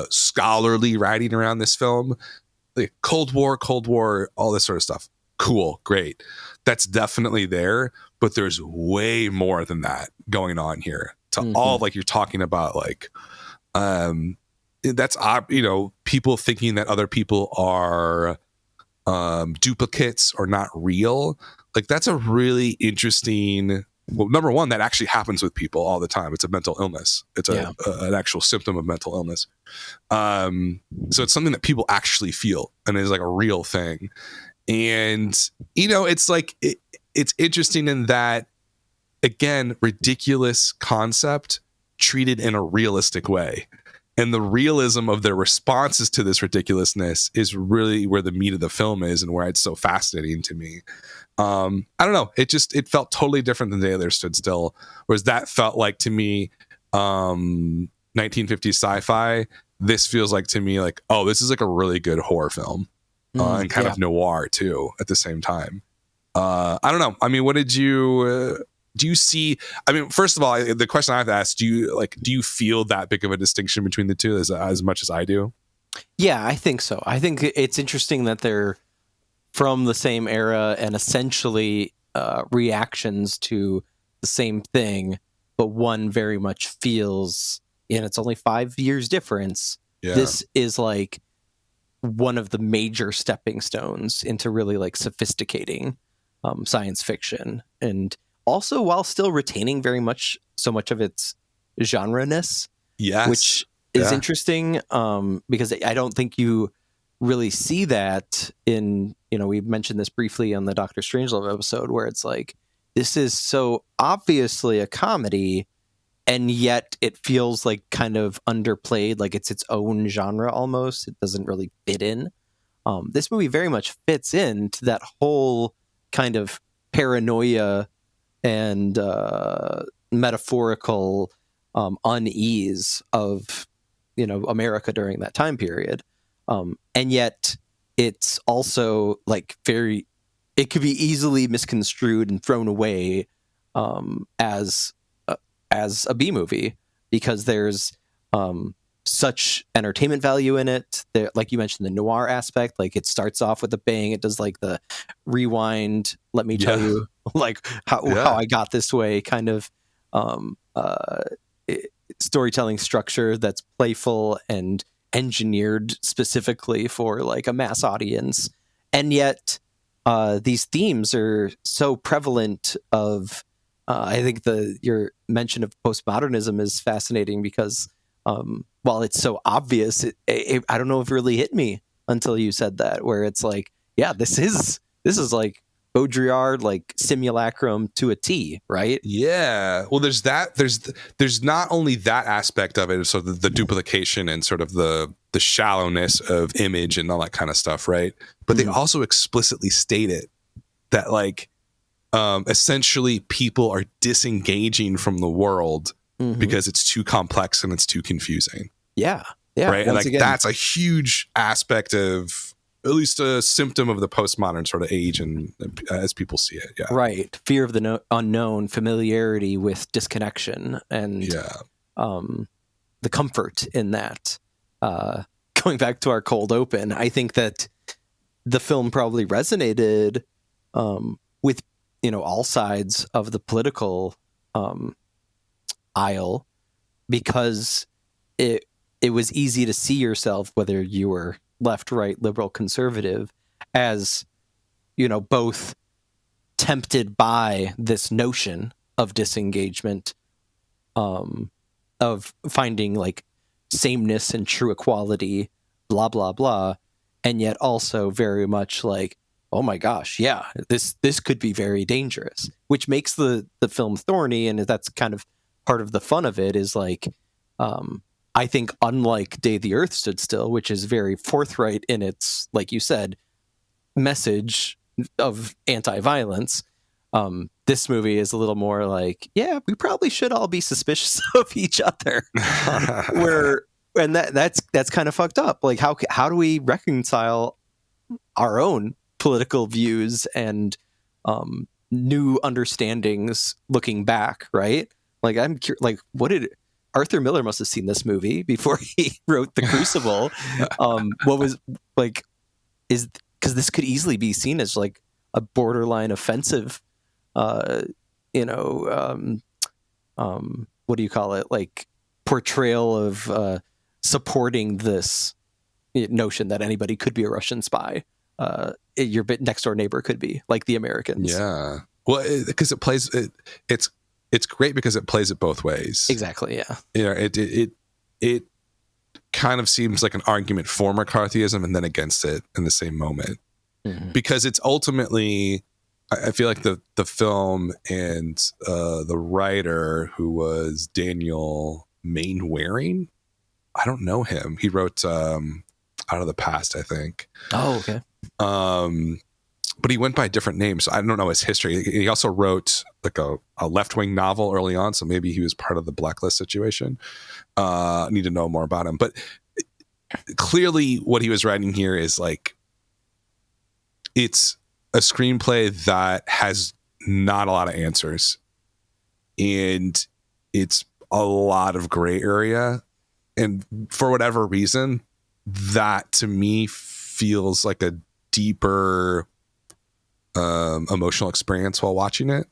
scholarly writing around this film, like Cold War, all this sort of stuff. Cool, great. That's definitely there, but there's way more than that going on here. To all, like you're talking about, like that's people thinking that other people are duplicates or not real. Like that's a really interesting. Well, number one, that actually happens with people all the time. It's a mental illness. It's an actual symptom of mental illness. So it's something that people actually feel and is like a real thing. And, it's like, it's interesting in that, again, ridiculous concept treated in a realistic way. And the realism of their responses to this ridiculousness is really where the meat of the film is and where it's so fascinating to me. I don't know. It felt totally different than The Day There Stood Still, whereas that felt like to me 1950s sci-fi. This feels like to me like, oh, this is like a really good horror film and kind of noir too at the same time. I don't know. I mean, what did you do you see? I mean, first of all, the question I have to ask, do you feel that big of a distinction between the two as much as I do? Yeah, I think so. I think it's interesting that they're from the same era and essentially reactions to the same thing, but one very much feels, and it's only 5 years difference. Yeah. This is like one of the major stepping stones into really like sophisticating science fiction, and also while still retaining very much so much of its genre-ness, which is interesting because I don't think you really see that in, we mentioned this briefly on the Doctor Strangelove episode, where it's like, this is so obviously a comedy, and yet it feels like kind of underplayed, like it's its own genre almost. It doesn't really fit in. This movie very much fits into that whole kind of paranoia and metaphorical unease of America during that time period, and yet it's also like it could be easily misconstrued and thrown away as a B movie, because there's such entertainment value in it. There, like you mentioned, the noir aspect, like it starts off with a bang. It does like the rewind, let me tell you like how I got this way kind of storytelling structure that's playful and engineered specifically for like a mass audience. And yet these themes are so prevalent of I think your mention of postmodernism is fascinating because while it's so obvious, I don't know if it really hit me until you said that, where it's like, yeah, this is like Baudrillard, like simulacrum to a T, right? Yeah. Well, there's that. There's not only that aspect of it, so the duplication and sort of the shallowness of image and all that kind of stuff, right? But they also explicitly state it that like essentially people are disengaging from the world because it's too complex and it's too confusing. Yeah. Right. And like that's a huge aspect of, at least a symptom of the postmodern sort of age, and as people see it. Yeah. Right. Fear of the unknown, familiarity with disconnection, and the comfort in that. Going back to our cold open, I think that the film probably resonated with all sides of the political aisle, because it was easy to see yourself, whether you were left, right, liberal, conservative, as both tempted by this notion of disengagement, of finding like sameness and true equality, blah blah blah, and yet also very much like, oh my gosh, yeah, this could be very dangerous, which makes the film thorny, and that's kind of part of the fun of it. Is like, I think unlike Day the Earth Stood Still, which is very forthright in its, like you said, message of anti-violence, this movie is a little more like, yeah, we probably should all be suspicious of each other. And that's kind of fucked up. Like, how do we reconcile our own political views and new understandings looking back, right? Like, what did Arthur Miller must have seen this movie before he wrote The Crucible. What was like is because this could easily be seen as like a borderline offensive, what do you call it? Like portrayal of supporting this notion that anybody could be a Russian spy. Your next door neighbor could be, like the Americans. Yeah. Well, because it plays it's great because it plays it both ways. Exactly. Yeah. You know, it kind of seems like an argument for McCarthyism and then against it in the same moment, because it's ultimately, I feel like the film and the writer, who was Daniel Mainwaring, I don't know him. He wrote Out of the Past, I think. Oh, okay. But he went by different names. So I don't know his history. He also wrote like a left-wing novel early on, so maybe he was part of the Blacklist situation. I need to know more about him. But clearly what he was writing here is like, it's a screenplay that has not a lot of answers. And it's a lot of gray area. And for whatever reason, that to me feels like a deeper emotional experience while watching it,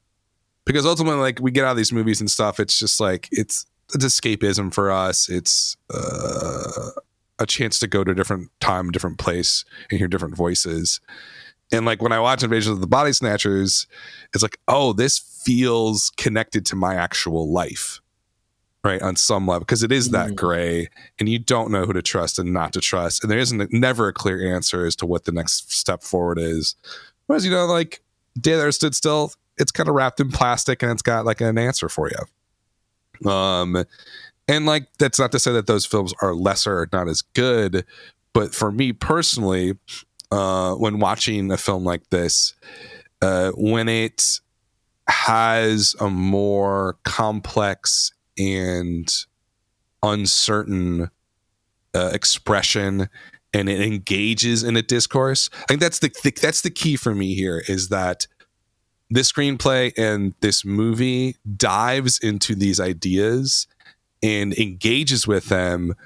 because ultimately, like, we get out of these movies and stuff, it's just like it's escapism for us. It's a chance to go to a different time, different place, and hear different voices. And like when I watch Invasion of the Body Snatchers, it's like, oh, this feels connected to my actual life, right, on some level, because it is that gray, and you don't know who to trust and not to trust, and there isn't never a clear answer as to what the next step forward is. Whereas, you know, like Day That Stood Still, it's kind of wrapped in plastic and it's got like an answer for you. And like, that's not to say that those films are lesser or not as good, but for me personally, when watching a film like this, when it has a more complex and uncertain expression, and it engages in a discourse, I think that's the key for me here, is that this screenplay and this movie dives into these ideas and engages with them,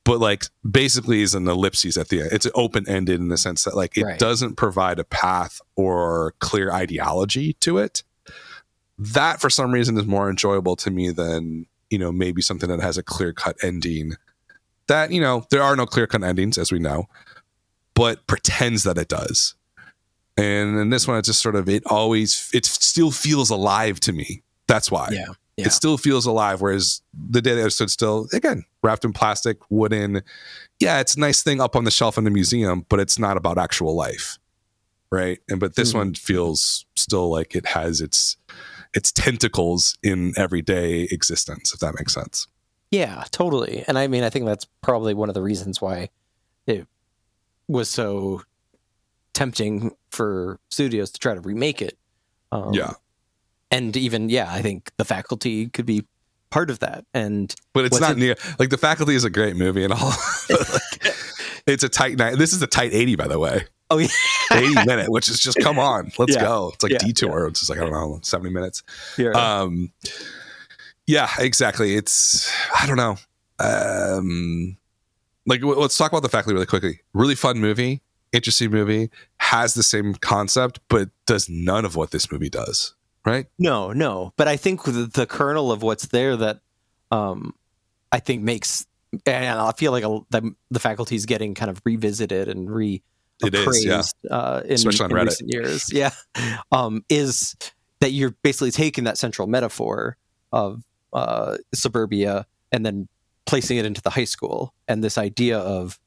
but like basically is an ellipses at the end. It's open-ended in the sense that like it doesn't provide a path or clear ideology to it. That for some reason is more enjoyable to me than, you know, maybe something that has a clear-cut ending. That, you know, there are no clear-cut endings, as we know, but pretends that it does. And in this one, it's just sort of, it still feels alive to me. That's why. Yeah. It still feels alive, whereas The Day That Stood Still, again, wrapped in plastic, wooden. Yeah, it's a nice thing up on the shelf in the museum, but it's not about actual life, right? But this one feels still like it has its tentacles in everyday existence, if that makes sense. Yeah, totally. And I mean, I think that's probably one of the reasons why it was so tempting for studios to try to remake it. And even, I think The Faculty could be part of that. But it's not near, like, The Faculty is a great movie and all. Like, it's a tight night. This is a tight 80, by the way. Oh, yeah. 80 minute, which is just, come on, let's go. It's like Detour. It's just like, I don't know, 70 minutes. Yeah, exactly. It's, I don't know. Like, let's talk about The Faculty really quickly. Really fun movie, interesting movie, has the same concept, but does none of what this movie does, right? No. But I think the kernel of what's there that I think makes, and I feel like the Faculty is getting kind of revisited and appraised especially on Reddit. Recent years. Is that you're basically taking that central metaphor of suburbia and then placing it into the high school, and this idea of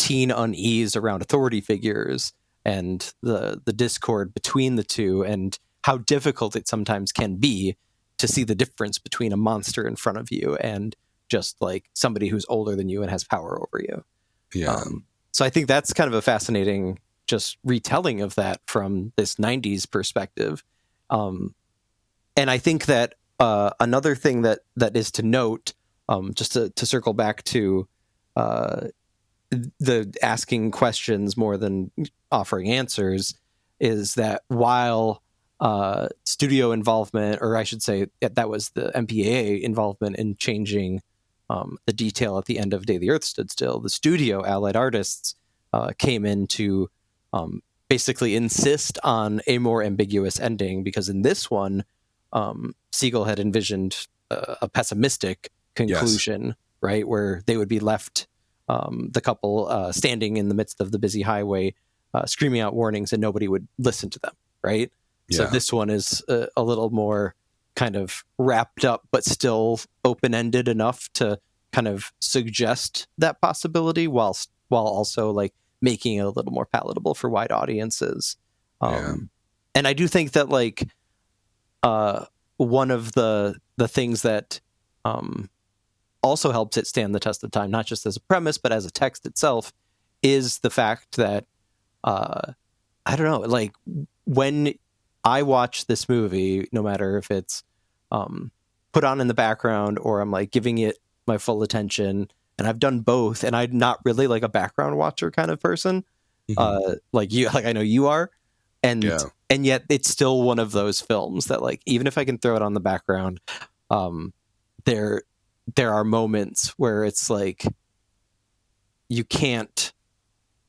teen unease around authority figures and the discord between the two, and how difficult it sometimes can be to see the difference between a monster in front of you and just like somebody who's older than you and has power over you. Yeah. So I think that's kind of a fascinating just retelling of that from this 90s perspective. And I think that another thing that is to note, just to circle back to the asking questions more than offering answers, is that while studio involvement, or I should say that was the MPAA involvement in changing the detail at the end of Day the Earth Stood Still, the studio Allied Artists came in to basically insist on a more ambiguous ending, because in this one, Siegel had envisioned a pessimistic conclusion, yes, right, where they would be left, the couple standing in the midst of the busy highway, screaming out warnings, and nobody would listen to them, right? Yeah. So this one is a little more kind of wrapped up, but still open-ended enough to kind of suggest that possibility, while also like making it a little more palatable for wide audiences. And I do think that like one of the things that also helps it stand the test of time, not just as a premise, but as a text itself, is the fact that I don't know, like when I watch this movie, no matter if it's put on in the background or I'm like giving it my full attention, and I've done both, and I'm not really like a background watcher kind of person, like you, like I know you are, and yet it's still one of those films that like even if I can throw it on the background, there are moments where it's like you can't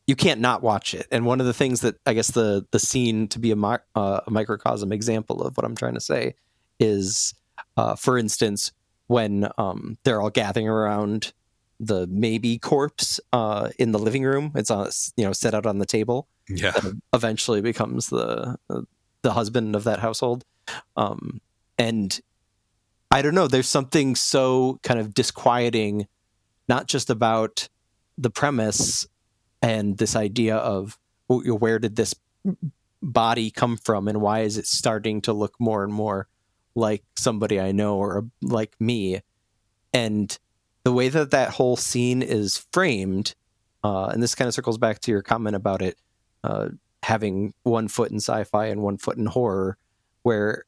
not watch it. And one of the things that I guess the scene, to be a microcosm example of what I'm trying to say, is for instance when they're all gathering around the maybe corpse in the living room. It's on, set out on the table. Yeah, that eventually becomes the husband of that household. And I don't know, there's something so kind of disquieting, not just about the premise and this idea of where did this body come from and why is it starting to look more and more like somebody I know or like me. And the way that whole scene is framed, and this kind of circles back to your comment about it having one foot in sci-fi and one foot in horror, where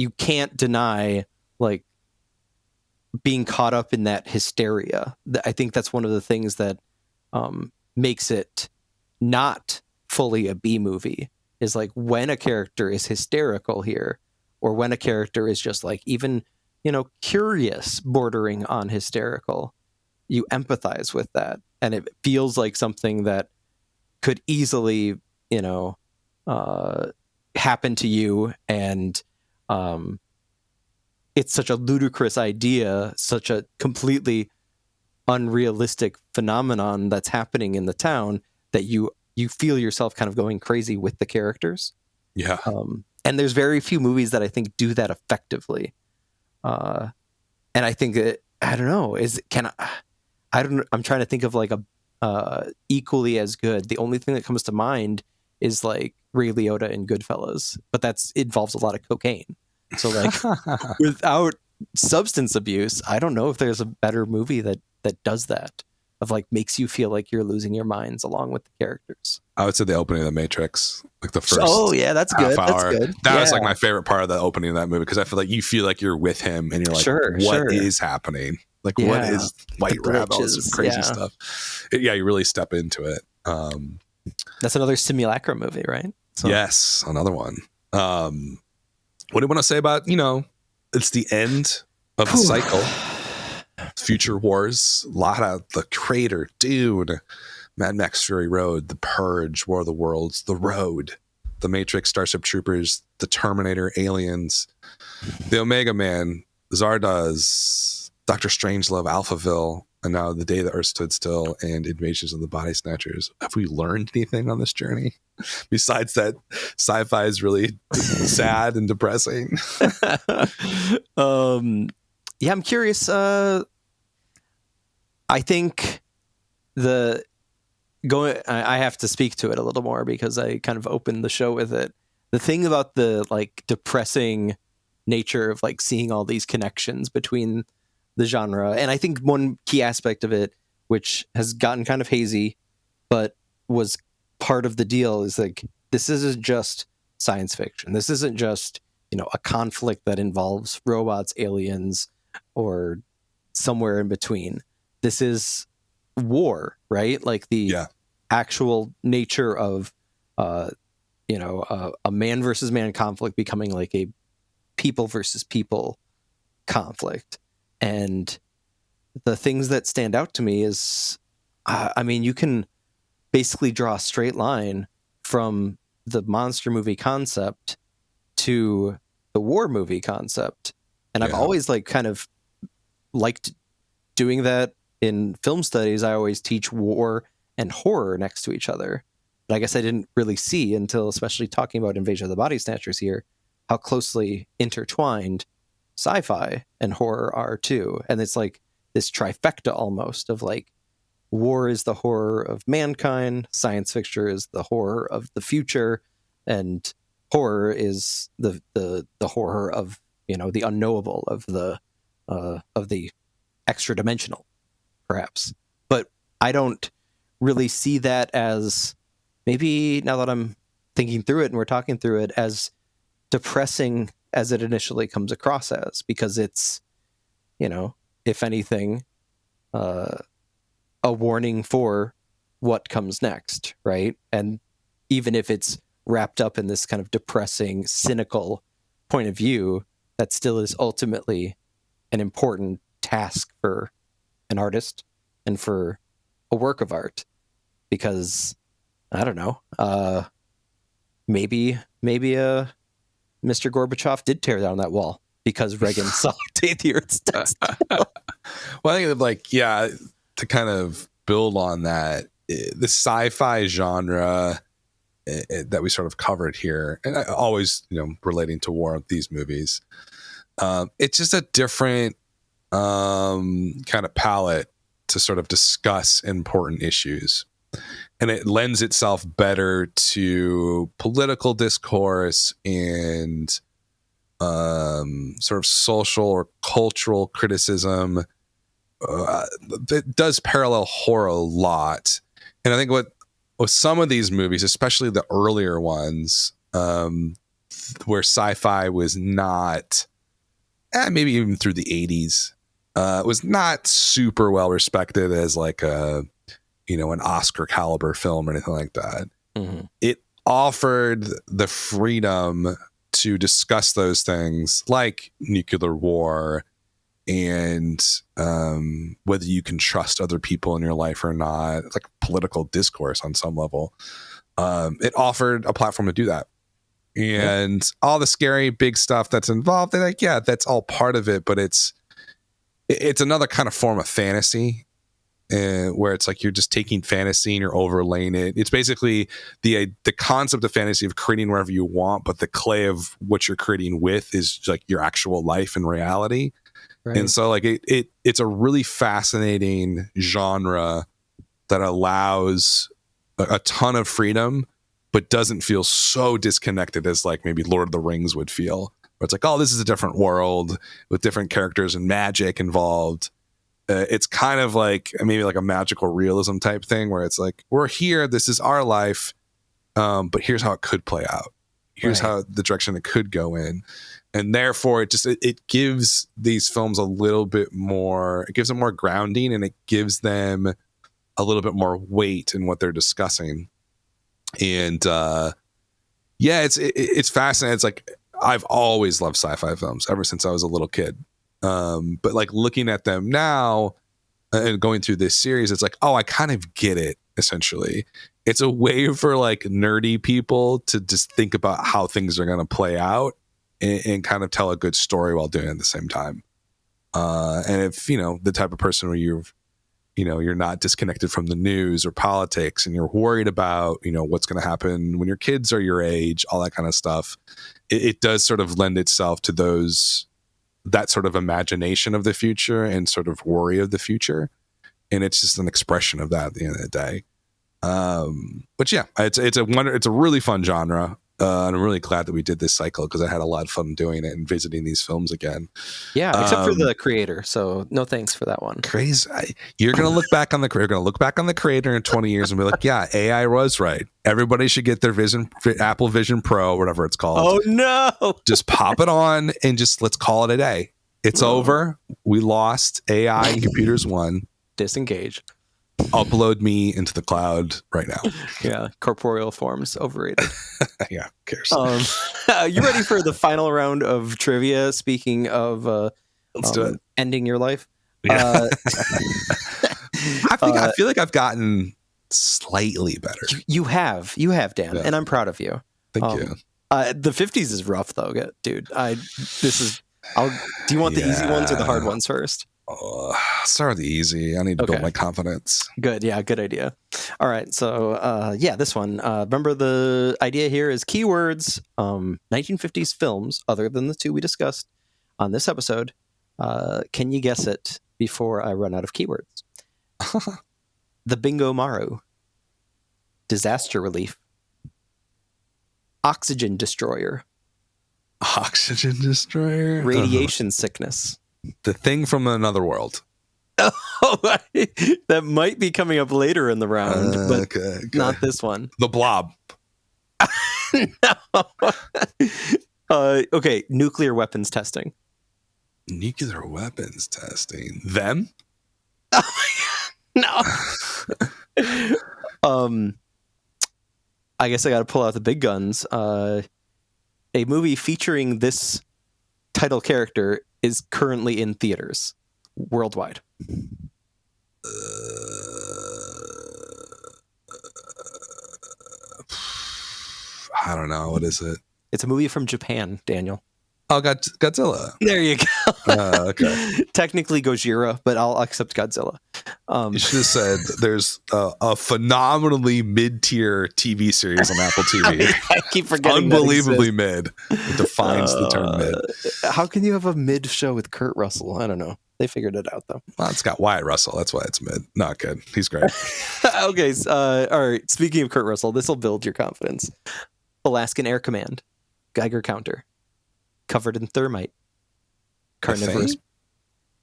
you can't deny like being caught up in that hysteria. I think that's one of the things that makes it not fully a B movie, is like when a character is hysterical here, or when a character is just like even, curious, bordering on hysterical, you empathize with that. And it feels like something that could easily, happen to you. And it's such a ludicrous idea, such a completely unrealistic phenomenon that's happening in the town, that you feel yourself kind of going crazy with the characters. Yeah. And there's very few movies that I think do that effectively. And I think that, I don't know, I'm trying to think of like a equally as good. The only thing that comes to mind is like Ray Liotta in Goodfellas, but that involves a lot of cocaine. So like without substance abuse, I don't know if there's a better movie that does that, of like makes you feel like you're losing your minds along with the characters. I would say the opening of The Matrix, like the first. Oh yeah, that's good. That's good. That was like my favorite part of the opening of that movie, because I feel like you feel like you're with him and you're like, what is happening? Like what is White Rabbit, all this crazy stuff. You really step into it. That's another simulacrum movie, right? So. Yes, another one. What do you want to say about, it's the end of the cycle. Future Wars, a lot of The Crater, Dune, Mad Max Fury Road, The Purge, War of the Worlds, The Road, The Matrix, Starship Troopers, The Terminator, Aliens, The Omega Man, Zardoz, Doctor Strangelove, Alphaville, and now The Day the Earth Stood Still and Invasions of the Body Snatchers. Have we learned anything on this journey besides that sci-fi is really sad and depressing? Yeah, I'm curious. I think I have to speak to it a little more because I kind of opened the show with it. The thing about the like depressing nature of like seeing all these connections between the genre, and I think one key aspect of it, which has gotten kind of hazy, but was part of the deal, is like this isn't just science fiction. This isn't just, a conflict that involves robots, aliens, or somewhere in between. This is war, right? Like the actual nature of a man versus man conflict becoming like a people versus people conflict. And the things that stand out to me is, you can basically draw a straight line from the monster movie concept to the war movie concept. And I've always like kind of liked doing that in film studies. I always teach war and horror next to each other. But I guess I didn't really see until, especially talking about Invasion of the Body Snatchers here, how closely intertwined sci-fi and horror are too. And it's like this trifecta almost of like, war is the horror of mankind, science fiction is the horror of the future, and horror is the horror of the unknowable, of the extra dimensional, perhaps. But I don't really see that as, maybe now that I'm thinking through it and we're talking through it, as depressing as it initially comes across as, because it's, if anything, a warning for what comes next, right? And even if it's wrapped up in this kind of depressing, cynical point of view, that still is ultimately an important task for an artist and for a work of art. Because I don't know, maybe Mr. Gorbachev did tear down that wall because Reagan saw the Earth's dust. Well, I think to kind of build on that, the sci-fi genre that we sort of covered here, and always, relating to war of these movies, it's just a different kind of palette to sort of discuss important issues. And it lends itself better to political discourse and sort of social or cultural criticism. It does parallel horror a lot. And I think with some of these movies, especially the earlier ones, where sci-fi was not, maybe even through the 80s, was not super well respected as like an Oscar caliber film or anything like that. Mm-hmm. It offered the freedom to discuss those things like nuclear war and whether you can trust other people in your life or not. It's like political discourse on some level. It offered a platform to do that. And all the scary big stuff that's involved, they're like, that's all part of it, but it's another kind of form of fantasy, where it's like you're just taking fantasy and you're overlaying it. It's basically the concept of fantasy of creating wherever you want, but the clay of what you're creating with is like your actual life and reality. Right. And so like it's a really fascinating genre that allows a ton of freedom, but doesn't feel so disconnected as like maybe Lord of the Rings would feel. Where it's like, oh, this is a different world with different characters and magic involved. It's kind of like maybe like a magical realism type thing where it's like, we're here, this is our life, but here's how it could play out. Here's how the direction it could go in. And therefore it gives these films a little bit more, it gives them more grounding, and it gives them a little bit more weight in what they're discussing. And it's fascinating. It's like, I've always loved sci-fi films ever since I was a little kid. But like looking at them now and going through this series, it's like, oh, I kind of get it. Essentially, it's a way for like nerdy people to just think about how things are going to play out and kind of tell a good story while doing it at the same time. And if, the type of person where you're not disconnected from the news or politics and you're worried about, what's going to happen when your kids are your age, all that kind of stuff, it does sort of lend itself to that sort of imagination of the future and sort of worry of the future. and it's just an expression of that at the end of the day. But yeah, it's a really fun genre. And I'm really glad that we did this cycle because I had a lot of fun doing it and visiting these films again. Yeah, except for the creator. So no thanks for that one. Crazy. You're gonna look back on the creator in 20 years and be like, yeah, AI was right. Everybody should get their Apple Vision Pro, whatever it's called. Oh no! Just pop it on and just let's call it a day. It's over. We lost. AI and computers won. Disengage. Upload me into the cloud right now. Yeah, corporeal forms overrated. Yeah, who cares? You ready for the final round of trivia? Speaking of, let's do it. Ending your life. Yeah. I feel like I've gotten slightly better. You have, Dan, and I'm proud of you. Thank you. The 50s is rough though, dude. Do you want the easy ones or the hard ones first? Start with the easy. I need to build my confidence. Good. Yeah, good idea. All right. So, this one. Remember, the idea here is keywords, 1950s films, other than the two we discussed on this episode. Can you guess it before I run out of keywords? The Bingo Maru. Disaster Relief. Oxygen Destroyer. Oxygen Destroyer? Radiation Sickness. The Thing from Another World. Oh, that might be coming up later in the round, but okay. Not this one. The Blob. No. Okay, nuclear weapons testing. Nuclear weapons testing. Them? Oh my God. No. I guess I got to pull out the big guns. A movie featuring this title character is currently in theaters worldwide. I don't know. What is it? It's a movie from Japan, Daniel. Oh, Godzilla. There you go. Okay. Technically Gojira, but I'll accept Godzilla. You should have said there's a phenomenally mid-tier TV series on Apple TV. I keep forgetting. Unbelievably mid. It defines the term mid. How can you have a mid show with Kurt Russell? I don't know. They figured it out though. Well, it's got Wyatt Russell. That's why it's mid. Not good. He's great. Okay. All right. Speaking of Kurt Russell, this will build your confidence. Alaskan Air Command. Geiger counter. Covered in thermite. Carnivorous.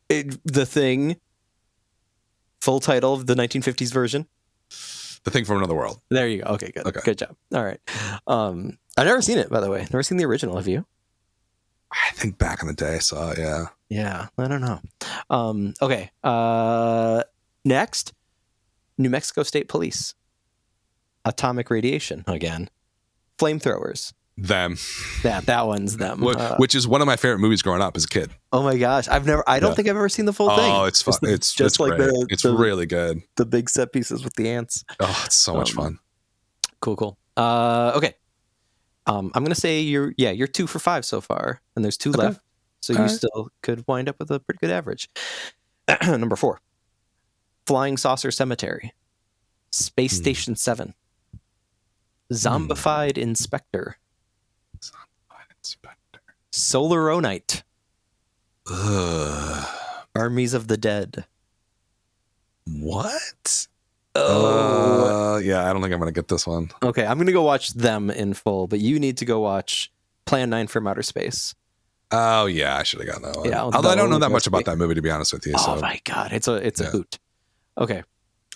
The Thing. Full title of the 1950s version. The Thing from Another World. There you go. Okay, good. Okay. Good job. All right. I've never seen it, by the way. Never seen the original. Have you? I think back in the day I saw it, yeah. Yeah, I don't know. Okay. Next, New Mexico State Police. Atomic radiation again. Flamethrowers. Them. That one's them. Which is one of my favorite movies growing up as a kid. Oh my gosh. I don't think I've ever seen the full thing. Oh, it's fun. It's just like great. It's really good. The big set pieces with the ants. Oh, it's so much fun. Cool. Okay. I'm gonna say you're 2 for 5 so far, and there's 2 left. So you still could wind up with a pretty good average. Number 4. Flying Saucer Cemetery. Space Station 7. Zombified Inspector. Solaronite. Armies of the Dead. What? Oh. Yeah, I don't think I'm going to get this one. Okay, I'm going to go watch them in full, but you need to go watch Plan 9 from Outer Space. Oh, yeah, I should have gotten that one. Yeah, although I don't know that much about that movie, to be honest with you. Oh, my God. It's a hoot. Okay.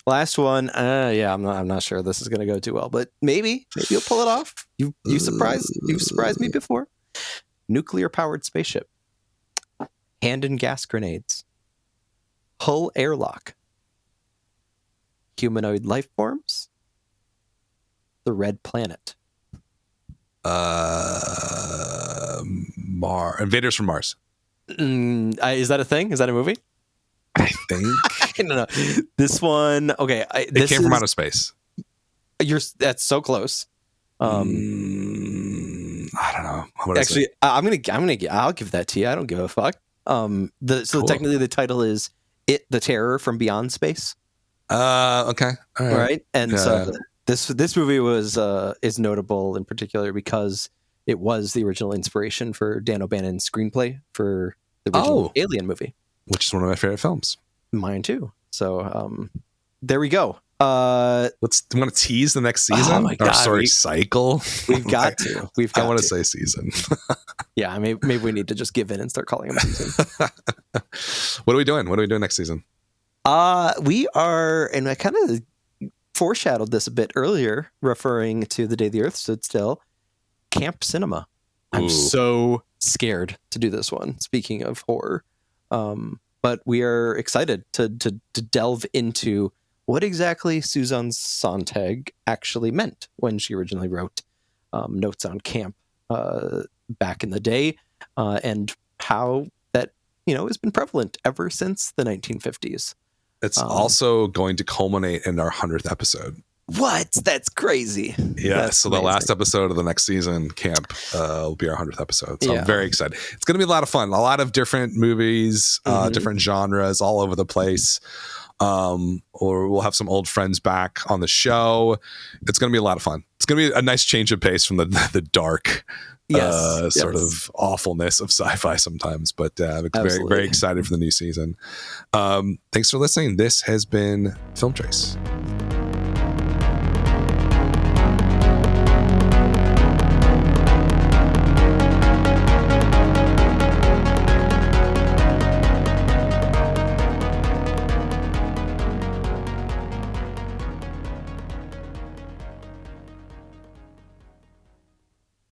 Last one. I'm not sure this is going to go too well, but maybe you'll pull it off. You've surprised me before. Nuclear powered spaceship. Hand and gas grenades. Hull airlock. Humanoid life forms. The Red Planet. Invaders from Mars. Is that a thing? Is that a movie? I think. I don't know. This one. Okay. It came from outer space. That's so close. I don't know. Actually, I'll give that to you. I don't give a fuck. Cool. Technically the title is It the Terror from Beyond Space. Okay. All right. And so this movie is notable in particular because it was the original inspiration for Dan O'Bannon's screenplay for the original Alien movie, which is one of my favorite films. Mine too. So there we go. Want to tease the next season? Oh my God, cycle. We've got to. I want to say season. Yeah, maybe we need to just give in and start calling them season. What are we doing? What are we doing next season? We are, and I kind of foreshadowed this a bit earlier, referring to The Day the Earth Stood Still, camp cinema. I'm so scared to do this one, speaking of horror. But we are excited to delve into what exactly Susan Sontag actually meant when she originally wrote Notes on Camp back in the day, and how that has been prevalent ever since the 1950s. It's also going to culminate in our 100th episode. What? That's crazy. Yeah. That's so amazing. The last episode of the next season, Camp, will be our 100th episode. So I'm very excited. It's going to be a lot of fun. A lot of different movies, different genres all over the place. Or we'll have some old friends back on the show. It's going to be a lot of fun. It's going to be a nice change of pace from the dark sort of awfulness of sci-fi sometimes. But I'm very, very excited for the new season. Thanks for listening. This has been Film Trace.